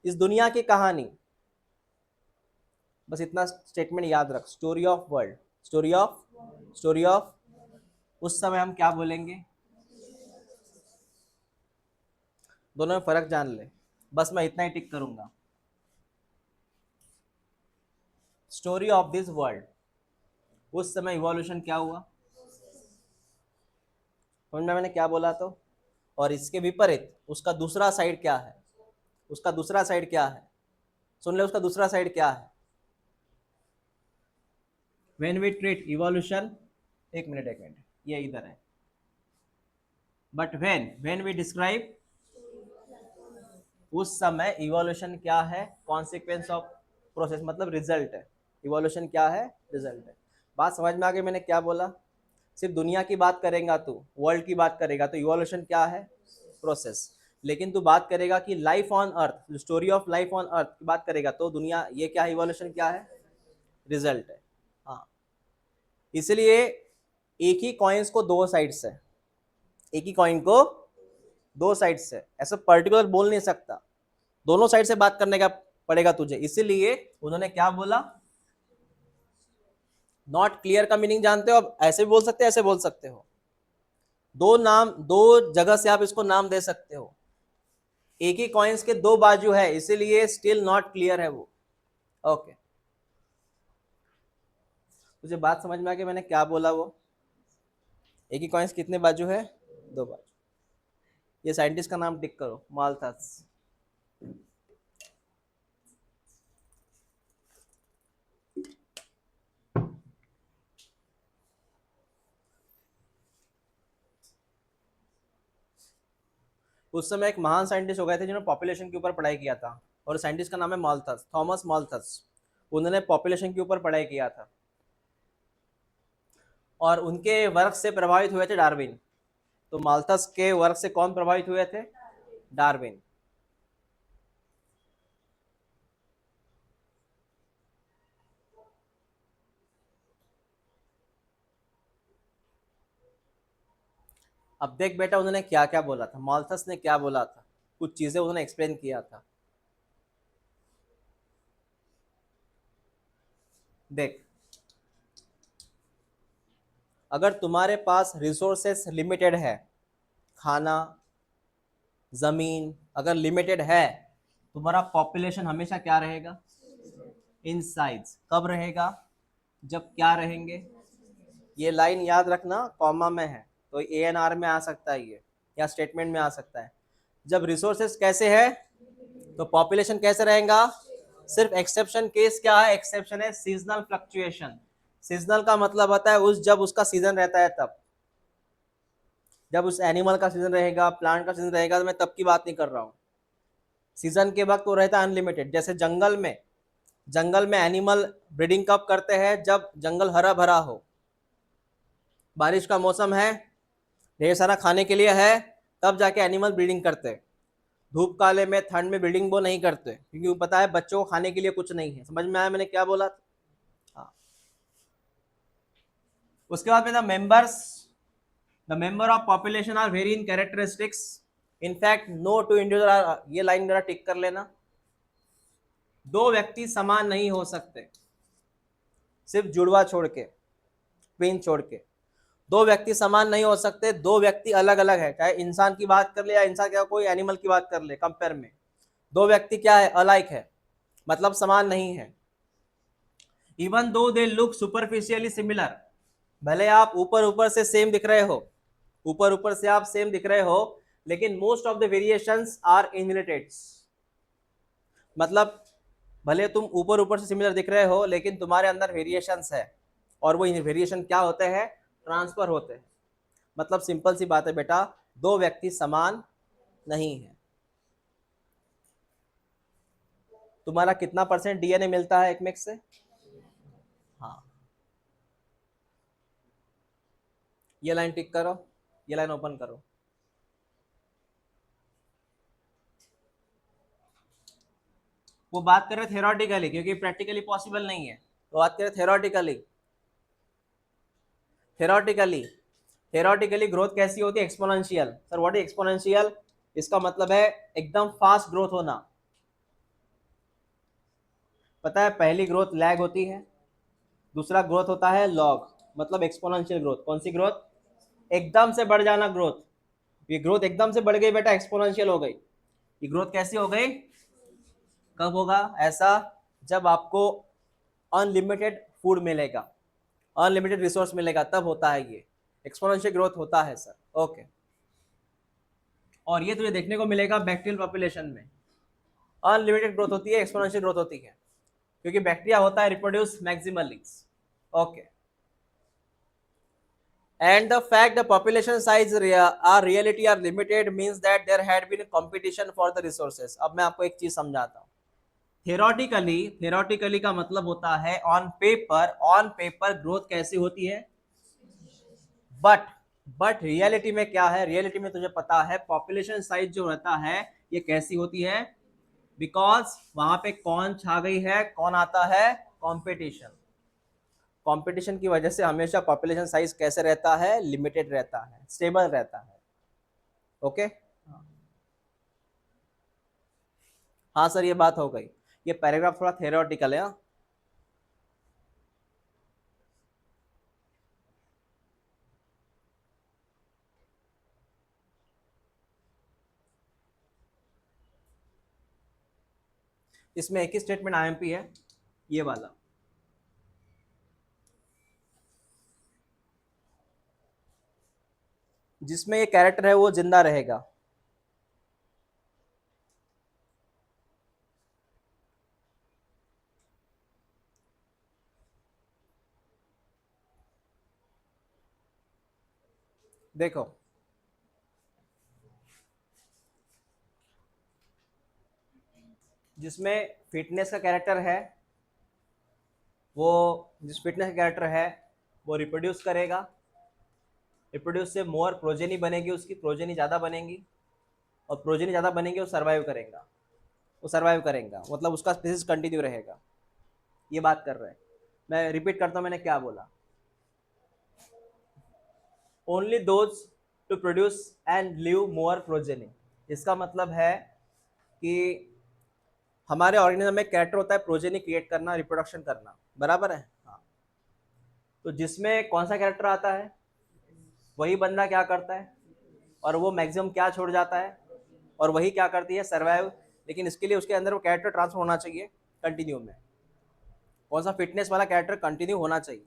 इस दुनिया की कहानी। बस इतना स्टेटमेंट याद रख, story of world, story of, उस समय हम क्या बोलेंगे? दोनों में फर्क जान ले, बस मैं इतना ही टिक करूंगा। स्टोरी ऑफ दिस वर्ल्ड, उस समय इवोल्यूशन क्या हुआ, समझ में मैंने क्या बोला तो। और इसके विपरीत उसका दूसरा साइड क्या है, उसका दूसरा साइड क्या है, सुन ले उसका दूसरा साइड क्या है। व्हेन वी ट्रीट इवोल्यूशन, एक मिनट ये इधर है, बट व्हेन वी डिस्क्राइब, उस समय इवोल्यूशन क्या है, कॉन्सिक्वेंस ऑफ प्रोसेस, मतलब रिजल्ट है। इवोल्यूशन क्या है, रिजल्ट है। बात समझ में आ गई मैंने क्या बोला। सिर्फ दुनिया की बात करेगा तू, वर्ल्ड की बात करेगा तो इवोल्यूशन क्या है, प्रोसेस। लेकिन तू बात करेगा कि life on earth, story of life on अर्थ की बात करेगा तो दुनिया, ये क्या है, इवोल्यूशन क्या है, रिजल्ट है। हाँ, इसलिए एक ही कॉइन्स को दो साइड्स है, एक ही कॉइन को दो साइड्स है, ऐसा पर्टिकुलर बोल नहीं सकता, दोनों साइड से बात करने का पड़ेगा तुझे। इसीलिए उन्होंने क्या बोला, नॉट क्लियर का मीनिंग जानते हो, अब ऐसे भी बोल सकते हो, ऐसे बोल सकते हो, दो नाम, दो जगह से आप इसको नाम दे सकते हो। एक ही कॉइन्स के दो बाजू है, इसीलिए स्टिल नॉट क्लियर है वो। ओके, तुझे बात समझ में आ गई मैंने क्या बोला वो। एक ही कॉइन्स कितने बाजू है, दो बाजू। ये साइंटिस्ट का नाम टिक करो, माल्थस। उस समय एक महान साइंटिस्ट हो गए थे जिन्होंने पॉपुलेशन के ऊपर पढ़ाई किया था, और साइंटिस्ट का नाम है माल्थस, थॉमस माल्थस। उन्होंने पॉपुलेशन के ऊपर पढ़ाई किया था और उनके वर्क से प्रभावित हुए थे डार्विन। तो माल्थस के वर्क से कौन प्रभावित हुए थे, डार्विन। अब देख बेटा उन्होंने क्या क्या बोला था, माल्थस ने क्या बोला था, कुछ चीजें उन्होंने एक्सप्लेन किया था। देख, अगर तुम्हारे पास रिसोर्सेस लिमिटेड है, खाना, जमीन अगर लिमिटेड है, तुम्हारा पॉपुलेशन हमेशा क्या रहेगा, इन साइज। कब रहेगा, जब क्या रहेंगे, ये लाइन याद रखना, कॉमा में है तो ANR में आ सकता है ये, या स्टेटमेंट में आ सकता है। जब रिसोर्सेस कैसे है तो पॉपुलेशन कैसे रहेगा। सिर्फ एक्सेप्शन केस क्या है, एक्सेप्शन है सीजनल फ्लक्चुएशन। सीजनल का मतलब होता है उस, जब उसका सीजन रहता है तब, जब उस एनिमल का सीजन रहेगा, प्लांट का सीजन रहेगा, तो मैं तब की बात नहीं कर रहा हूँ। सीजन के वक्त वो रहता है अनलिमिटेड। जैसे जंगल में एनिमल ब्रीडिंग कब करते हैं, जब जंगल हरा भरा हो, बारिश का मौसम है, ढेर सारा खाने के लिए है, तब जाके एनिमल ब्रीडिंग करते हैं। धूप काले में, ठंड में ब्रीडिंग वो नहीं करते, क्योंकि पता है बच्चों को खाने के लिए कुछ नहीं है। समझ में आया मैंने क्या बोला। हाँ, उसके बाद में the member of population are vary in characteristics, in fact no two individual are, ये लाइन जरा टिक कर लेना। दो व्यक्ति समान नहीं हो सकते, सिर्फ जुड़वा छोड़ के, ट्विन छोड़ के, दो व्यक्ति समान नहीं हो सकते, दो व्यक्ति अलग अलग है। चाहे इंसान की बात कर ले या इंसान क्या कोई एनिमल की बात कर ले, कंपेयर में दो व्यक्ति क्या है, अलाइक है, मतलब समान नहीं है। Even though they look superficially similar, भले आप ऊपर ऊपर से सेम दिख रहे हो, ऊपर ऊपर से आप सेम दिख रहे हो, लेकिन most of the variations are unrelated. मतलब भले तुम ऊपर ऊपर से सिमिलर दिख रहे हो, लेकिन तुम्हारे अंदर वेरिएशंस है, और वो वेरिएशन क्या होते हैं, ट्रांसफर होते हैं। मतलब सिंपल सी बात है बेटा, दो व्यक्ति समान नहीं है। तुम्हारा कितना % DNA मिलता है एक मिक्स से, हाँ, ये लाइन टिक करो, ये लाइन ओपन करो। वो बात कर रहे थेरोटिकली, क्योंकि प्रैक्टिकली पॉसिबल नहीं है, तो बात कर रहे थेरोटिकली। थेरोटिकली ग्रोथ कैसी होती है, exponential. Sir what is exponential, इसका मतलब है एकदम फास्ट ग्रोथ होना। पता है पहली ग्रोथ लैग होती है, दूसरा ग्रोथ होता है लॉग, मतलब एक्सपोनेंशियल ग्रोथ। कौन सी ग्रोथ, एकदम से बढ़ जाना ग्रोथ। ये ग्रोथ एकदम से बढ़ गई बेटा, एक्सपोनेंशियल हो गई। ये ग्रोथ कैसी हो गई, कब होगा ऐसा, जब आपको अनलिमिटेड फूड मिलेगा, अनलिमिटेड रिसोर्स मिलेगा, तब होता है ये एक्सपोनेंशियल ग्रोथ होता है सर। ओके, और ये तुझे देखने को मिलेगा बैक्टीरियल पॉपुलेशन में, अनलिमिटेड ग्रोथ होती है, एक्सपोनेंशियल ग्रोथ होती है, क्योंकि बैक्टीरिया होता है reproduce maximally. Okay, and the fact the population size are reality are limited means that there had been competition for the resources। अब मैं आपको एक चीज समझाता हूँ। थेरोटिकली का मतलब होता है ऑन पेपर ग्रोथ कैसी होती है, बट रियलिटी में क्या है, रियलिटी में तुझे पता है पॉपुलेशन साइज जो रहता है ये कैसी होती है, बिकॉज वहां पे कौन छा गई है, कौन आता है, कंपटीशन। कंपटीशन की वजह से हमेशा पॉपुलेशन साइज कैसे रहता है, लिमिटेड रहता है, स्टेबल रहता है। ओके, हाँ सर ये बात हो गई, ये पैराग्राफ थोड़ा थेरोटिकल है। हाँ? इसमें एक ही स्टेटमेंट आईएमपी है, ये वाला। जिसमें ये कैरेक्टर है वो जिंदा रहेगा। देखो जिसमें फिटनेस का कैरेक्टर है, वो जिस फिटनेस का कैरेक्टर है वो रिप्रोड्यूस करेगा, रिप्रोड्यूस से मोर प्रोजेनी बनेगी, उसकी प्रोजेनी ज़्यादा बनेगी, और प्रोजेनी ज़्यादा बनेगी वो सर्वाइव करेगा, वो सर्वाइव करेगा, मतलब उसका स्पीसीज कंटिन्यू रहेगा। ये बात कर रहे हैं। मैं रिपीट करता हूँ मैंने क्या बोला, only those two produce and live more progeny. इसका मतलब है कि हमारे ऑर्गेनिज्म में कैरेक्टर होता है प्रोजेनी क्रिएट करना, रिप्रोडक्शन करना, बराबर है। हाँ, तो जिसमें कौन सा कैरेक्टर आता है वही बंदा क्या करता है, और वो मैक्सिमम क्या छोड़ जाता है, और वही क्या करती है, सर्वाइव। लेकिन इसके लिए उसके अंदर वो कैरेक्टर ट्रांसफर होना चाहिए कंटिन्यू में, कौन सा, फिटनेस वाला कैरेक्टर कंटिन्यू होना चाहिए,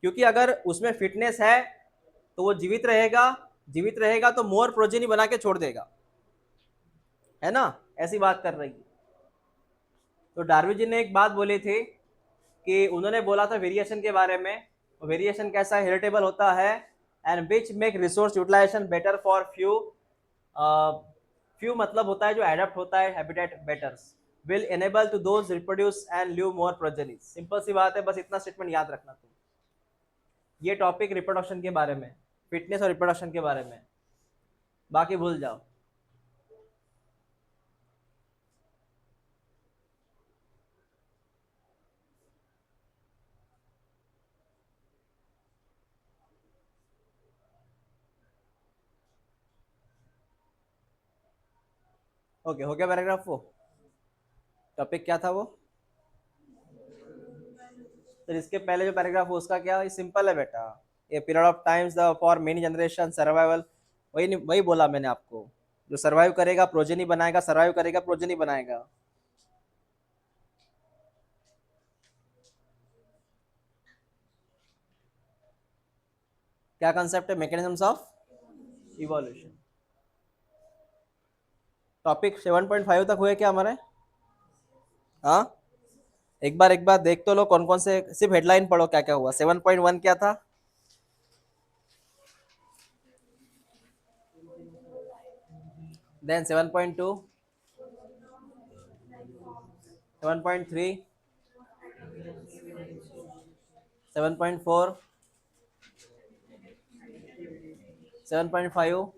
क्योंकि अगर उसमें फिटनेस है तो वो जीवित रहेगा, जीवित रहेगा तो मोर प्रोजेनी बना के छोड़ देगा, है ना, ऐसी बात कर रही है। तो डार्विन जी ने एक बात बोली थी कि उन्होंने बोला था वेरिएशन के बारे में, वेरिएशन कैसा हेरिटेबल होता है, and which make resource utilization better for few, few मतलब होता है जो एडप्ट होता है habitat betters, will enable to those reproduce and live more progeny. Simple सी बात है, बस इतना स्टेटमेंट याद रखना तुम। ये टॉपिक रिप्रोडक्शन के बारे में, फिटनेस और रिप्रोडक्शन के बारे में, बाकी भूल जाओ। ओके, हो गया पैराग्राफ वो, टॉपिक क्या था वो। तो इसके पहले जो पैराग्राफ हो उसका क्या, ये सिंपल है बेटा, ये period of times the for many generation survival, वही बोला मैंने आपको, जो सर्वाइव करेगा प्रोजेनी बनाएगा, सर्वाइव करेगा प्रोजेनी बनाएगा। क्या कंसेप्ट है, मैकेनिज्म्स ऑफ इवोल्यूशन। टॉपिक 7.5 तक हुए क्या हमारे, हाँ, एक बार देख तो लो कौन कौन से, सिर्फ हेडलाइन पढ़ो क्या क्या हुआ। 7.1 क्या था, देन 7.2, 7.3, 7.4, 7.5,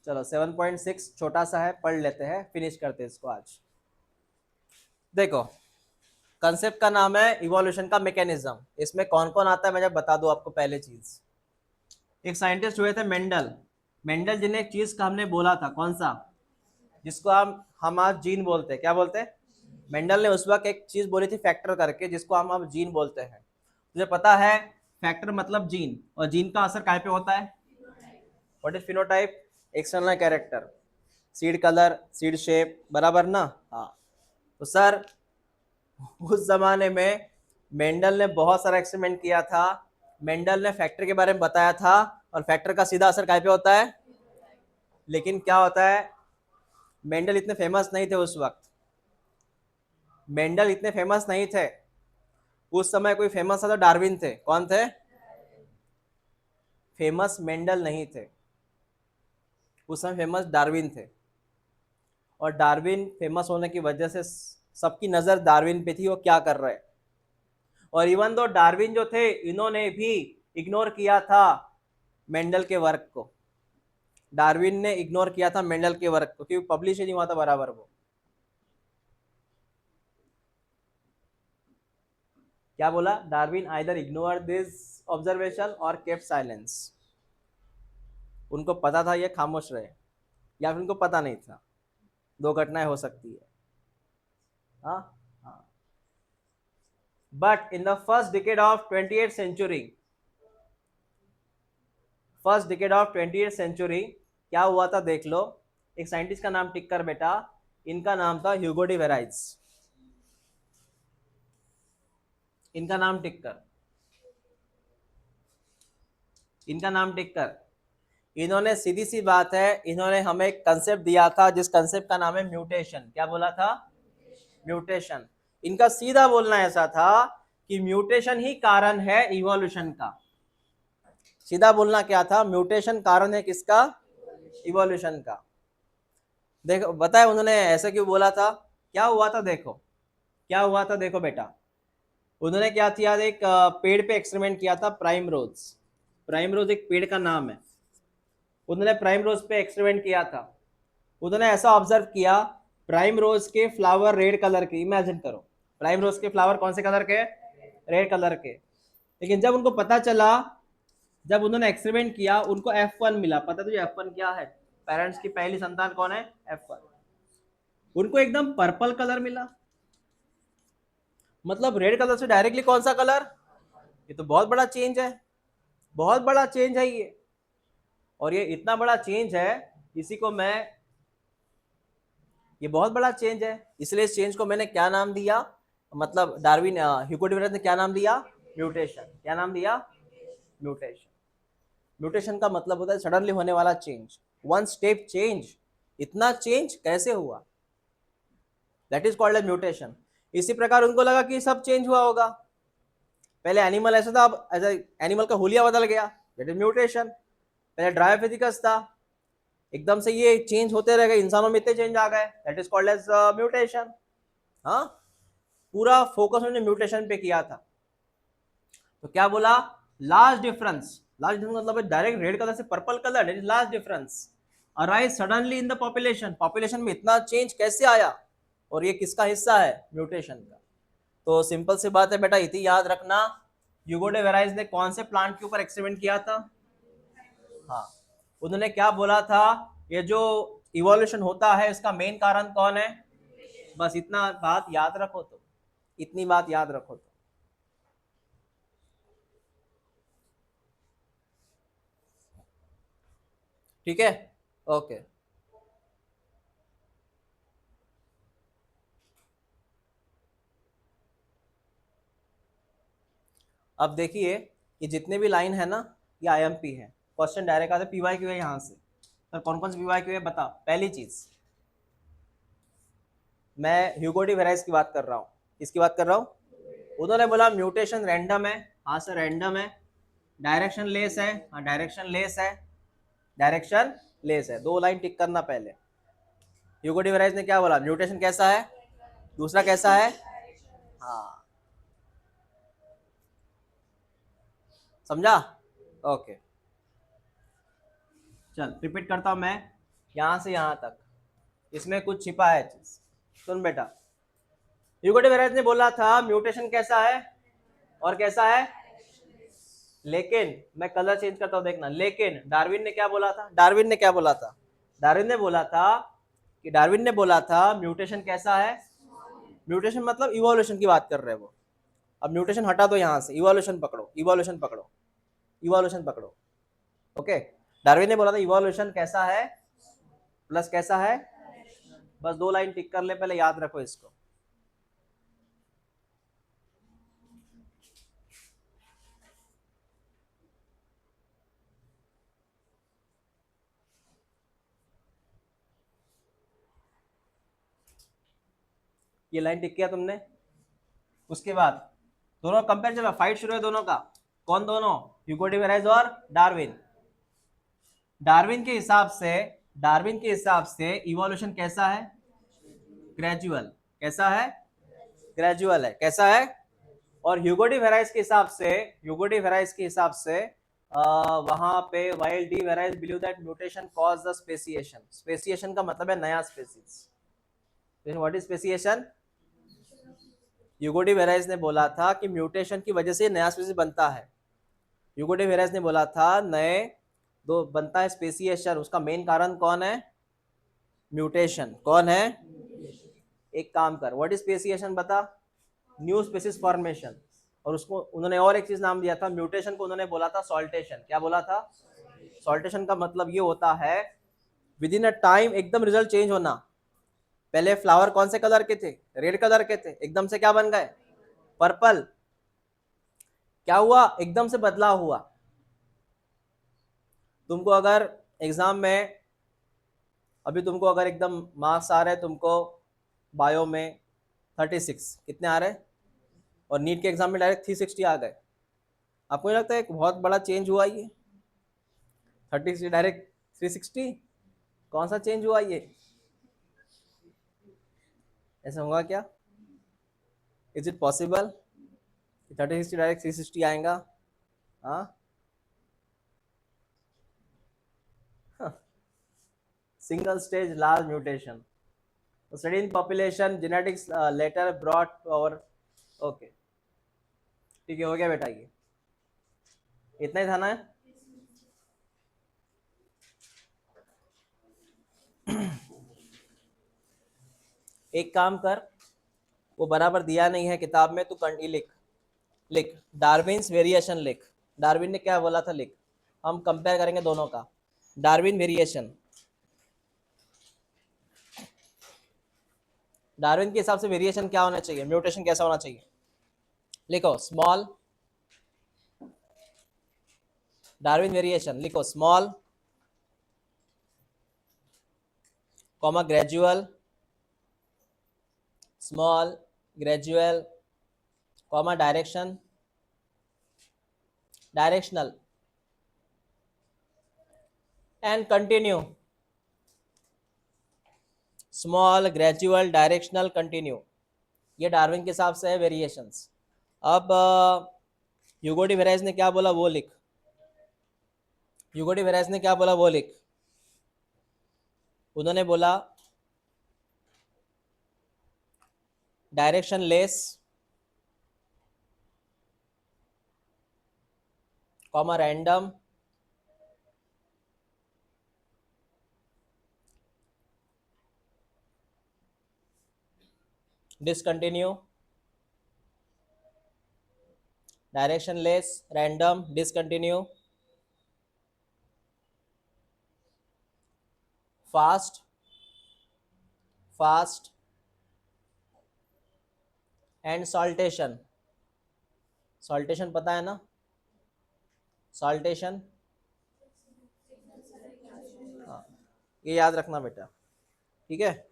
चलो 7.6 छोटा सा है, पढ़ लेते हैं, फिनिश करते हैं इसको आज। देखो कंसेप्ट का नाम है इवोल्यूशन का मैकेनिज्म। इसमें कौन कौन आता है मैं जब बता दूं आपको। पहले चीज, एक साइंटिस्ट हुए थे मेंडल, मेंडल जिन्हें एक चीज का हमने बोला था, कौन सा, जिसको हम आज जीन बोलते हैं, क्या बोलते हैं, मेंडल ने उस वक्त एक चीज बोली थी फैक्टर करके, जिसको हम अब जीन बोलते हैं। तुझे पता है फैक्टर मतलब जीन, और जीन का असर काय पे होता है? What is phenotype? External character, seed colour, seed shape, बराबर ना? हाँ। तो सर उस जमाने में मेंडल ने बहुत सारा एक्सपेरिमेंट किया था, मेंडल ने फैक्टर के बारे में बताया था, और फैक्टर का सीधा असर काय पे होता है? लेकिन क्या होता है, मेंडल इतने फेमस नहीं थे उस वक्त, मेंडल इतने फेमस नहीं थे उस समय। कोई फेमस था तो डार्विन थे। कौन थे? फेमस मेंडल नहीं थे उस समय, फेमस डार्विन थे। और डार्विन फेमस होने की वजह से सबकी नजर डार्विन पे थी, वो क्या कर रहे हैं। और इवन दो डार्विन जो थे, इन्होंने भी इग्नोर किया था मेंडल के वर्क को। डार्विन ने इग्नोर किया था मेंडल के वर्क को, क्योंकि पब्लिश ही नहीं हुआ था बराबर वो। क्या बोला? Darwin either ignore this observation और केप्ट साइलेंस। उनको पता था ये खामोश रहे, या फिर उनको पता नहीं था। दो घटनाएं हो सकती है। हाँ हाँ। But in the first decade of 28th century, first decade of 28th century क्या हुआ था देख लो। एक साइंटिस्ट का नाम टिक कर बेटा, इनका नाम था ह्यूगो डी वेराइज। इनका नाम टिक कर, इनका नाम टिक कर। इन्होंने सीधी सी बात है, इन्होंने हमें एक कंसेप्ट दिया था जिस कंसेप्ट का नाम है म्यूटेशन। क्या बोला था? म्यूटेशन। इनका सीधा बोलना ऐसा था कि म्यूटेशन ही कारण है इवोल्यूशन का। सीधा बोलना क्या था? म्यूटेशन कारण है किसका? इवोल्यूशन का। देखो बताए उन्होंने ऐसा क्यों बोला था, क्या हुआ था देखो, क्या हुआ था देखो बेटा। उन्होंने क्या किया, एक पेड़ पे एक्सपेरिमेंट किया था, प्राइम रोज। प्राइम रोज एक पेड़ का नाम है। उन्होंने प्राइम रोज पे एक्सपेरिमेंट किया था। उन्होंने ऐसा ऑब्जर्व किया, प्राइम रोज के फ्लावर रेड कलर के, इमेजिन करो प्राइम रोज के फ्लावर कौन से कलर के? रेड कलर के। लेकिन जब उनको पता चला, जब उन्होंने एक्सपेरिमेंट किया, उनको F1 मिला। पता तुझे F1 क्या है? पेरेंट्स की पहली संतान कौन है? F1। उनको एकदम पर्पल कलर मिला। मतलब रेड कलर से डायरेक्टली कौन सा कलर? ये तो बहुत बड़ा चेंज है, बहुत बड़ा चेंज है ये। और ये इतना बड़ा चेंज है, इसी को मैं, ये बहुत बड़ा चेंज है, इसलिए इस चेंज को मैंने क्या नाम दिया, मतलब डार्विन ह्यूगो डी वेराइज ने क्या नाम दिया? म्यूटेशन। क्या नाम दिया? म्यूटेशन। म्यूटेशन का मतलब होता है सडनली होने वाला चेंज, वन स्टेप चेंज। इतना चेंज कैसे हुआ? That is called as mutation. इसी प्रकार उनको लगा कि सब चेंज हुआ होगा, पहले एनिमल ऐसा था, अब ऐसा एनिमल का हुलिया बदल गया, दैट इज म्यूटेशन। पहले ड्रायोफिजिकस था, एकदम से ये चेंज होते रह गए, इंसानों में इतने चेंज आ गए, that is called as mutation. हाँ, पूरा फोकस उन्होंने म्यूटेशन पे किया था। तो क्या बोला? Large difference. लार्ज डिफरेंस मतलब डायरेक्ट रेड कलर से purple colour, that is large difference arise suddenly in the population. Population में इतना चेंज कैसे आया? और ये किसका हिस्सा है? म्यूटेशन का। तो सिंपल सी बात है बेटा, इतनी याद रखना, ह्यूगो डे वेराइज ने कौन से प्लांट के ऊपर एक्सपेरिमेंट किया था? हाँ, उन्होंने क्या बोला था, ये जो इवोल्यूशन होता है इसका मेन कारण कौन है? बस इतना बात याद रखो, तो इतनी बात याद रखो तो। ठीक है, ओके। अब देखिए, ये जितने भी लाइन है ना, ये आईएमपी है, क्वेश्चन डायरेक्ट आते, पीवाईक्यू है यहाँ से। सर कौन कौन से पीवाईक्यू है बता। पहली चीज, मैं ह्यूगो डी वेराइज की बात कर रहा हूँ। किसकी बात कर रहा हूँ? उन्होंने बोला म्यूटेशन रैंडम है। हाँ सर रैंडम है। डायरेक्शन लेस है। हाँ डायरेक्शन लेस है, डायरेक्शन लेस है। दो लाइन टिक करना पहले। ह्यूगो डी वेराइज ने क्या बोला? म्यूटेशन कैसा है, दूसरा कैसा है? हाँ, समझा? ओके, चल रिपीट करता हूं मैं, यहां से यहां तक इसमें कुछ छिपा है चीज। सुन बेटा, ह्यूगो डी वेराइज ने बोला था म्यूटेशन कैसा है और कैसा है, लेकिन मैं कलर चेंज करता हूं देखना। लेकिन डार्विन ने क्या बोला था? डार्विन ने क्या बोला था? डार्विन ने बोला था कि, म्यूटेशन कैसा है? म्यूटेशन मतलब इवोल्यूशन की बात कर रहे हैं वो। अब म्यूटेशन हटा दो यहाँ से, इवोल्यूशन पकड़ो, इवोल्यूशन पकड़ो, इवोल्यूशन पकड़ो। ओके, डार्विन ने बोला था इवोल्यूशन कैसा है, प्लस कैसा है, बस 2 लाइन टिक कर ले, पहले याद रखो इसको। ये लाइन टिक किया तुमने। उसके बाद दोनों कंपेयर, चलो फाइट शुरू है दोनों का। कौन दोनों, ह्यूगो डी वेराइज और डार्विन। डार्विन के हिसाब से, डार्विन के हिसाब से इवोल्यूशन कैसा है, ग्रेजुअल। कैसा है, ग्रेजुअल है। कैसा है, और ह्यूगो डी वेराइज के हिसाब से, ह्यूगो डी वेराइज के हिसाब से वहां पे while D varies believe that mutation cause the speciation. Speciation का मतलब है नया species. What is speciation, Hugo de varies ने बोला था कि म्यूटेशन की वजह से नया स्पीसीज बनता है। ह्यूगो डी वेराइज ने बोला था नए दो बनता है स्पेसिएशन, उसका मेन कारण कौन है, म्यूटेशन। कौन है, एक काम कर, व्हाट इज स्पेसिएशन बता, न्यू स्पीसीज फॉर्मेशन। और उसको उन्होंने और एक चीज नाम दिया था, म्यूटेशन को उन्होंने बोला था सॉल्टेशन। क्या बोला था, सॉल्टेशन का मतलब ये होता है विद इन अ टाइम एकदम रिजल्ट चेंज होना। पहले फ्लावर कौन से कलर के थे, रेड कलर के थे, एकदम से क्या बन गए, पर्पल। क्या हुआ, एकदम से बदलाव हुआ। तुमको अगर एग्जाम में, अभी तुमको अगर एकदम मार्क्स आ रहे हैं तुमको बायो में 36, कितने आ रहे हैं, और नीट के एग्जाम में डायरेक्ट 360 आ गए, आपको नहीं लगता है एक बहुत बड़ा चेंज हुआ ये, 30 डायरेक्ट 360, कौन सा चेंज हुआ ये, ऐसा होगा क्या, इज इट पॉसिबल 30 डायरेक्ट 360 आएगा, हाँ। Single stage large mutation, study in population genetics later brought to our, okay ठीक है, हो गया बेटा, ये इतना ही था ना। एक काम कर, वो बराबर दिया नहीं है किताब में, तू लिख, लिख डार्विन्स वेरिएशन लिख। डार्विन ने क्या बोला था लिख, हम कंपेयर करेंगे दोनों का। डार्विन वेरिएशन, डार्विन के हिसाब से वेरिएशन क्या होना चाहिए, म्यूटेशन कैसा होना चाहिए, लिखो स्मॉल, डार्विन वेरिएशन लिखो small comma gradual, small gradual comma direction, directional and continue, small gradual directional continue. ये डार्विन के हिसाब से है वेरिएशंस। अब ह्यूगो डी वेराइज ने क्या बोला वो लिख, ह्यूगो डी वेराइज ने क्या बोला वो लिख। उन्होंने बोला direction less comma random discontinue, direction less random discontinue, fast fast and saltation. Saltation पता है ना, सॉल्टेशन, हाँ ये याद रखना बेटा, ठीक है।